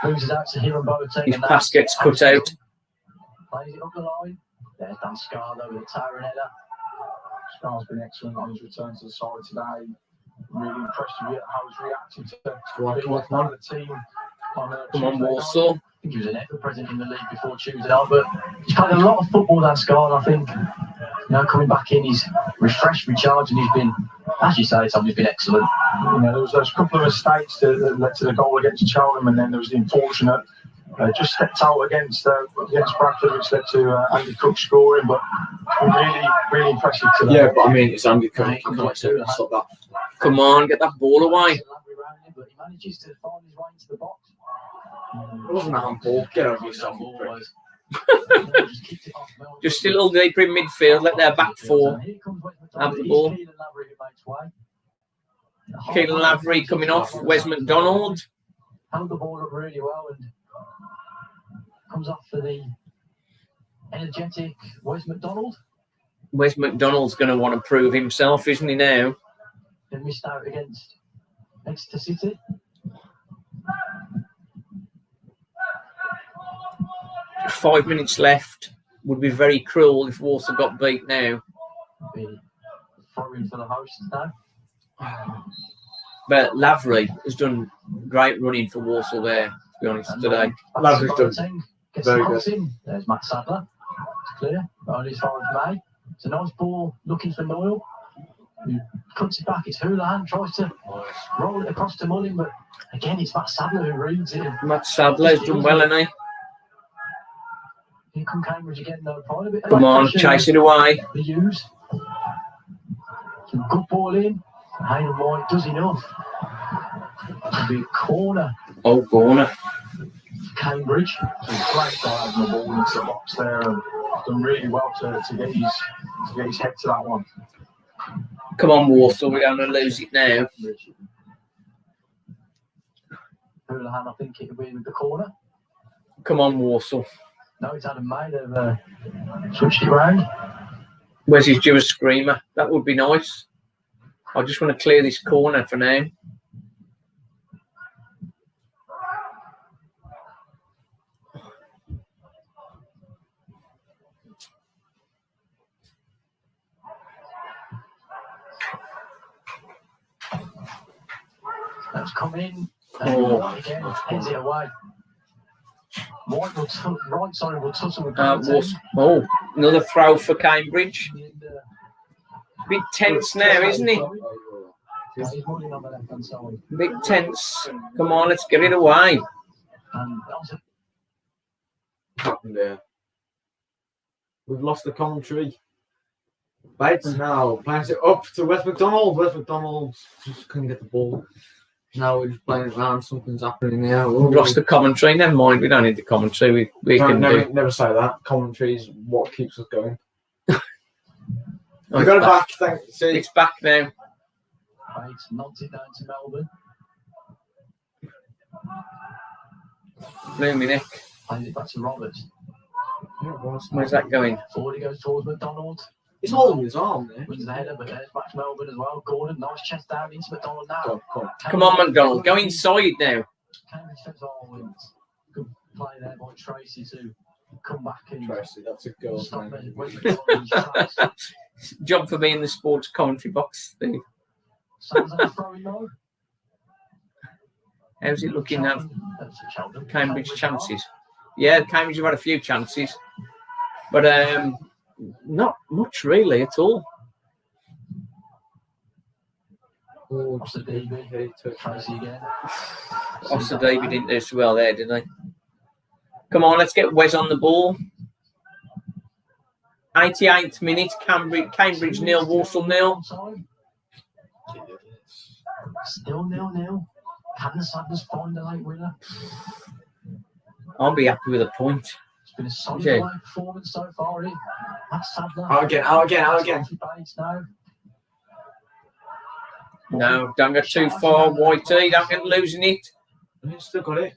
loses out to Hiram Boateng. His pass gets cut out. Plays it up the line. There's Dan Scar over the towering header. Scar's been excellent on his return to the side today. Really impressed with how he's reacted to the team. Come on, Walsall. I think he was an ever present in the league before Tuesday night, but he's played a lot of football, Dan Scar, and I think coming back in, he's refreshed, recharged, and he's been, as you say, Tom, he's been excellent. There was those couple of mistakes that led to the goal against Cheltenham, and then there was the unfortunate just stepped out against Bradford, which led to Andy Cook scoring, but really impressive today. Yeah, but I mean, it's Andy Cook. Stop that. Come on, get that ball away. But he manages to find his way into the box. It wasn't a handball. Get over yourself. Just a little deeper in midfield. Let their back four have the ball. Keelan Lavery coming off. Wes McDonald. Held the ball up really well and comes off for the energetic Wes McDonald. Wes McDonald's going to want to prove himself, isn't he now? They missed out against Exeter City. Just 5 minutes left. Would be very cruel if Walsall got beat now. Be throwing for the hosts now. But Lavery has done great running for Walsall there, to be honest, today. Lavery's done very good. There's Matt Sadler. It's clear. Only as far as May. It's a nice ball looking for Noel. He cuts it back. It's Houlihan. Tries to roll it across to Mullin, but again, it's Matt Sadler who reads it. Matt Sadler's done well, hasn't he? Here come Cambridge again, though. Probably a bit Come on, chase it away. The use. Some good ball in. Hayden White does enough. It'll be a corner. Oh, corner. Cambridge. Great dive on the ball into the box there, and done really well to get his head to that one. Come on, Walsall, we're going to lose it now. Houlihan, I think it'll be with the corner. Come on, Walsall. No, it's Adam May. They've switched it round. Where's his due a screamer? That would be nice. I just want to clear this corner for now. That's come in. Again, heads it away. White will right side will touch him. Another throw for Cambridge. Bit tense now, isn't it? Bit tense. Come on, let's get it away. Happened there. We've lost the commentary. Bates now plants it up to Wes McDonald. Wes McDonald just couldn't get the ball. Now we're just playing it around. Something's happening there. We've lost the commentary. Never mind. We don't need the commentary. We can never say that. Commentary is what keeps us going. We got it back. Thanks. See. It's back now. Bates nods it down to Melbourne. Blooming heck. Plays it back to Roberts. Where's that going? Forward he goes towards McDonald. He's holding his arm there. Wins the header, but there's back to Melbourne as well. Gordon, nice chest down into McDonald now. Come on, McDonald. Go inside now. Cambridge takes all wins. Good play there by Tracy to come back and Tracy, that's a goal. stop it. Job for me in the sports commentary box, Steve. Sam's on the throwing though. How's it looking now? Cheltenham. Cambridge chances. Yeah, Cambridge have had a few chances, but not much really at all. Off the DB. Tracy again. Oster David didn't do so well there, did they? Come on, let's get Wes on the ball. 88th minute, Cambridge 0, Walsall 0. Still 0-0. Can the Saddlers find a late winner? I'll be happy with a point. It's been a solid Okay. performance so far. That's Sadler. Out again. No, don't go too far, Whitey. Don't get losing it. He's still got it.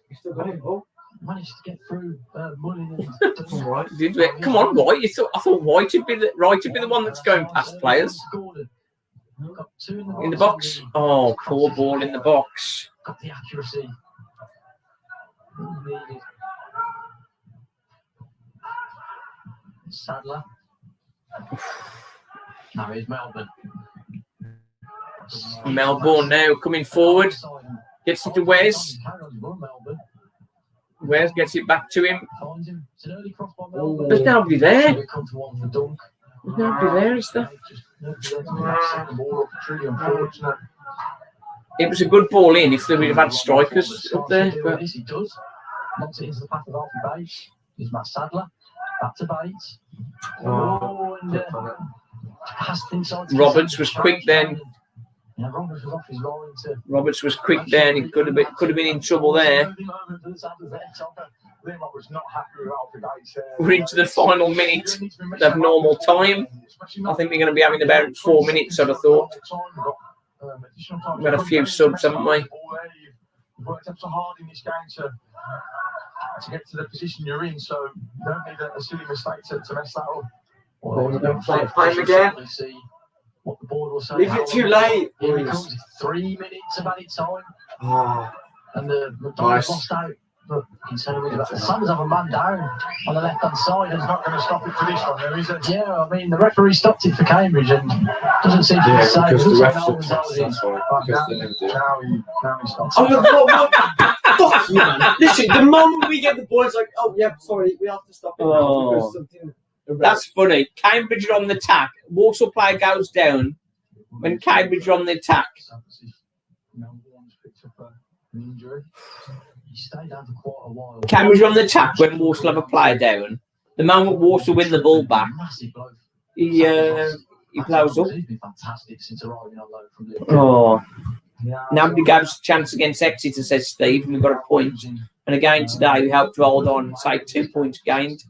Oh, Managed to get through Mullin. all right. Did we? Come on, White. I thought White would be the one that's going past players. Gordon. Got two In the box. Oh, poor ball in the box. Got the accuracy. Needed. Sadler. Now here's Melbourne. Melbourne now coming forward. Gets it to Wes. Wes gets it back to him. Finds him. It's an early cross by Melbourne. There's nobody there. They come to one for dunk. There's nobody there, is there? It was a good ball in if they would have had strikers up there. But He does. Knocks it into the path of Alfie Bates. Here's Matt Sadler. Back to Bates. And passed inside. Roberts was quick then. Yeah, Roberts was off his line to. Roberts was quick there and he could have been in trouble there. We're into the final minute of normal time. I think we're going to be having about 4 minutes, I'd have thought. We've had a few subs, haven't we? You've worked up so hard in this game to get to the position you're in, so you don't need a silly mistake to mess that up. Time again. What the board will say. Leave it too late. Here it comes. 3 minutes of added time. Oh, And the McDonald's Nice. lost out. Look, the Suns have a man down on the left hand side. It's not going to stop it for this one, though, is it? Yeah, I mean, the referee stopped it for Cambridge and doesn't seem to be yeah, saying because the it. refs Looks like no one's that's why. Because they never do. Now he stops. Fuck you, man. Listen, the moment we get the ball, it's like, oh, yeah, sorry, we have to stop it now because something. That's funny. Cambridge are on the attack. Walsall player goes down when Cambridge are on the attack. Picked up an injury. He stayed down for quite a while. Cambridge are on the attack when Walsall have a player down. The moment Walsall win the ball back, Massive bloke. he blows up. He's been fantastic since arriving on loan from Liverpool. Oh, nobody gave us a chance against Exeter, says Steve, and we got a point. And again today, we helped to hold on, say 2 points gained.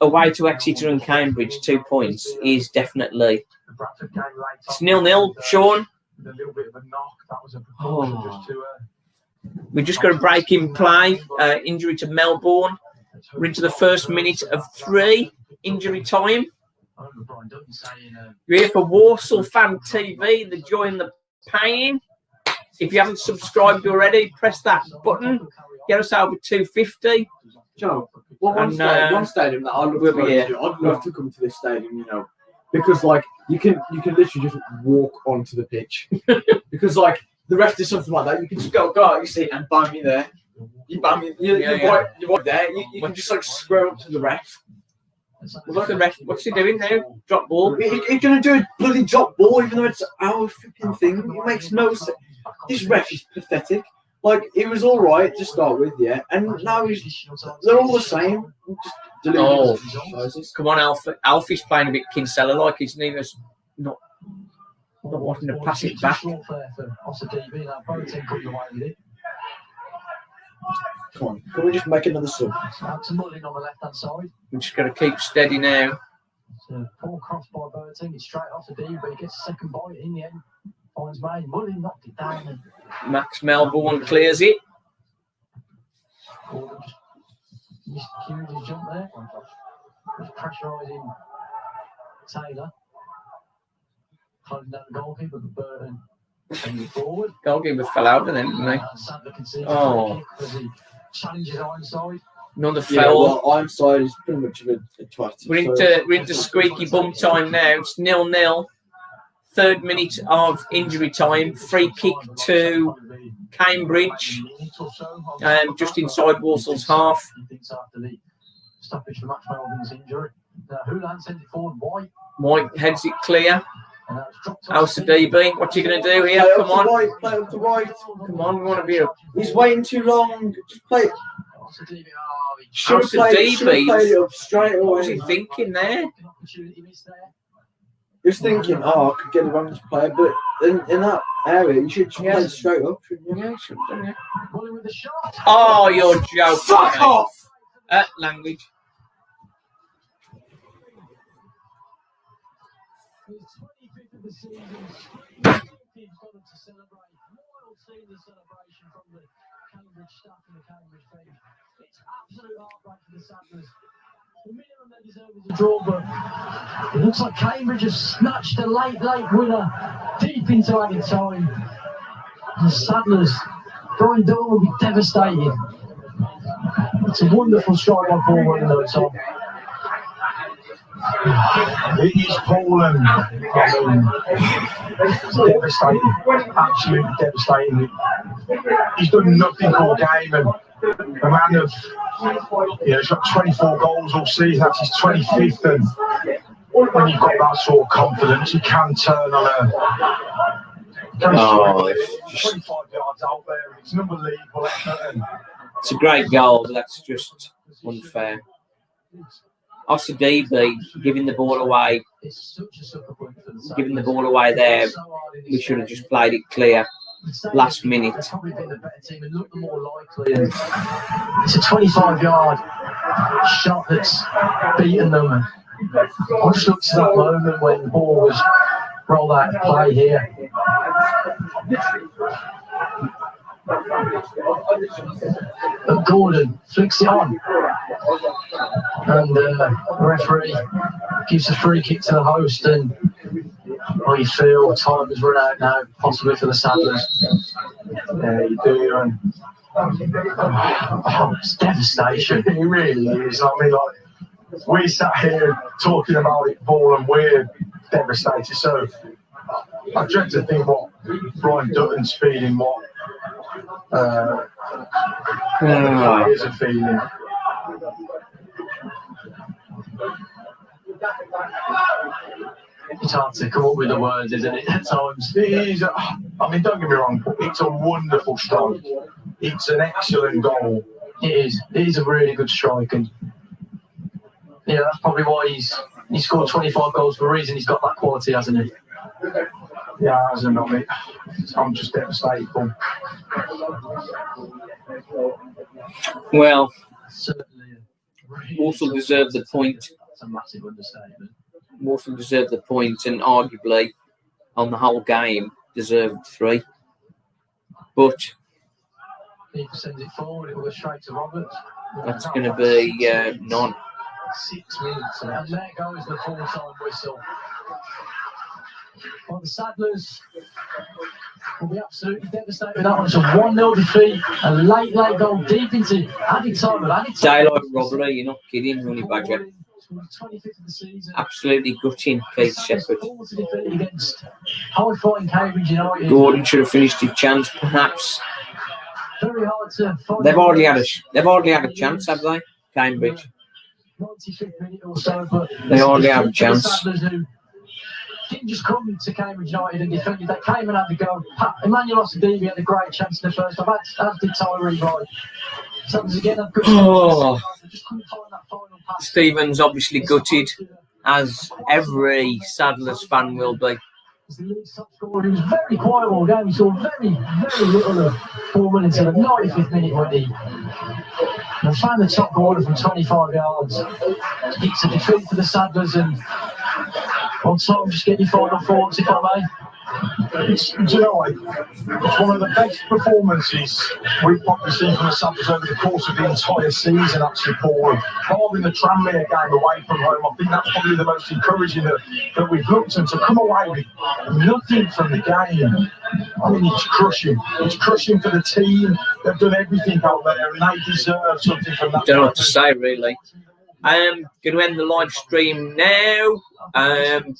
Away to Exeter and Cambridge, 2 points is definitely. It's 0-0, Sean. A little bit of a knock. That was a Oh. precaution just to. We just got a break in play. Injury to Melbourne. We're into the first minute of 3 injury time. You're here for Walsall Fan TV, the joy and the pain. If you haven't subscribed already, press that button. Get us over 250. Joe, well, one stadium that I'd love to go to. I'd love to come to this stadium, you know, because like you can literally just walk onto the pitch. Because like the ref does something like that, you can just go out your seat and bang me there. You bang me, you're right there. You can just like square up to the ref. What's the ref? What's he doing now? Drop ball. He's gonna do a bloody drop ball, even though it's our freaking thing. It makes no sense. This ref is pathetic. Like, it was all right to start with, yeah, and now they're all the same. Just Come on, Alfie. Alfie's playing a bit Kinsella like he's neither not wanting to pass it back. Come on, can we just make another sub? Out to Mullin on the left hand side. We're just going to keep steady now. It's a poor cross by Burton. It's straight off the D, but he gets a second bite in the end. Finds May. Mullin knocked it down. And Max Melbourne clears it. Gordon just cued his jump there. Just pressurising Taylor. Holding down the goalkeeper, but Burton sending forward. Goalkeeper fell over then, didn't he? Sadler concedes Oh. a kick as he challenges Ironside. Another Yeah, foul. well, Ironside is pretty much of a twat. We're into squeaky bum time now. It's 0-0. 3rd minute of injury time. Free kick to Cambridge, just inside Walsall's half. He thinks after the stoppage for Max Melvin's injury. Houlihan sends it forward. White heads it clear. And that's dropped off. How's the DB? What are you going to do here? Come on. Play up to right. Come on, we want to be a... He's waiting too long. Just play it. Should have How's the played DB? it up straight What was away. he thinking there? He was thinking, I could get around this player, but in that area, you should play it straight up, shouldn't you? Yeah, should have done, yeah. Oh, you're joking. Fuck mate. off! Language. His 25th of the season. He's gone to celebrate. Royal senior celebration from the Cambridge staff and the Cambridge bench. It's absolute heartbreak for the Sadlers. The minimum they deserve is a draw, but it looks like Cambridge has snatched a late winner deep into added time. And the Sadlers, Brian Dillon will be devastated. It's a wonderful strike by Paul William though, Tom. It is Poland. It's devastating. Absolutely devastating. He's done nothing all game, and a man of, he's got 24 goals all season. That's his 25th, and when you've got that sort of confidence, you can turn on a. It's 25 yards out there. It's an unbelievable effort. And a great goal, but that's just unfair. Us DB giving the ball away, giving the ball away there. We should have just played it clear last minute. They've probably been the better team and looked the more likely. And it's a 25-yard shot that's beaten them. And I just looked to that moment when the ball was rolled out of play here. But Gordon flicks it on, and the referee gives a free kick to the host. And you feel time has run out now, possibly for the Sadlers. yeah, you do. And It's devastation. it really is. I mean, like, we sat here talking about it, Paul, and we're devastated. So I dread to think what Brian Dutton's feeling, what players are feeling. It's hard to come up with the words, isn't it, at times? It is, I mean, don't get me wrong, it's a wonderful strike. It's an excellent goal. It is a really good strike, and that's probably why he scored 25 goals for a reason. He's got that quality, hasn't he? Yeah, hasn't I mean, I'm just devastated. Paul. Well, Certainly. Really Walsall deserved the point. That's a massive understatement. Walsall deserved the point, and arguably, on the whole game, deserved 3. But He sends it forward, it will go straight to Roberts. that's going to be none. 6 minutes, and there goes the full-time whistle. Well, the Sadlers will be absolutely devastated with that one. It's a 1-0 defeat, a late goal deep into added time. Daylight robbery, you're not kidding, Ronnie Badger. 25th of the season. Absolutely gutting Keith Shepherd. Against high-flying Cambridge United. Gordon should have finished his chance, perhaps. Very hard to find. They've already had a chance, have they? Cambridge. 95th minute or so, but They already have a chance. The Sadlers who didn't just come to Cambridge United and defended. They came and had to go. Emmanuel Osadebe had a great chance in the first half. As did Tyree Wright. Sadlers again had good chances. Just couldn't find that final pass. Stephen's obviously gutted, as every Sadlers fan will be. The league's top scorer, he was very quiet all game. We saw very little of 4 minutes of the 95th minute when he found the top corner from 25 yards. It's a defeat for the Sadlers, and on top, just get your final thoughts, if I may. Do you know what? It's one of the best performances we've probably seen from the Samples over the course of the entire season, actually, Paul. Barring the Tranmere game away from home, I think that's probably the most encouraging that we've looked at. To come away with nothing from the game, I mean, it's crushing. It's crushing for the team. They've done everything out there, and they deserve something from that. Don't know what to say, really. I'm going to end the live stream now and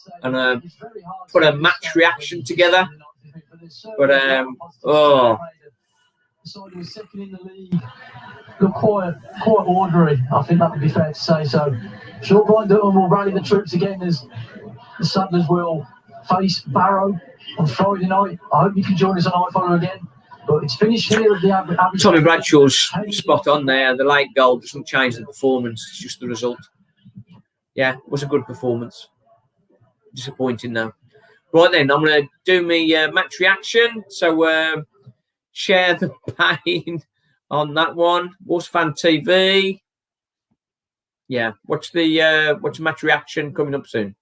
put a match reaction together. But, Look quite ornery, I think that would be fair to say. So, sure, Brian Dutton will rally the troops again as the Saddlers will face Barrow on Friday night. I hope you can join us on iFollow again. But it's finished here at the Abbey. Tommy Bradshaw's spot on there. The late goal doesn't change the performance, it's just the result. Yeah, it was a good performance. Disappointing though. Right then, I'm going to do my match reaction. So share the pain on that one. Walsall Fan TV. Yeah, watch the match reaction coming up soon.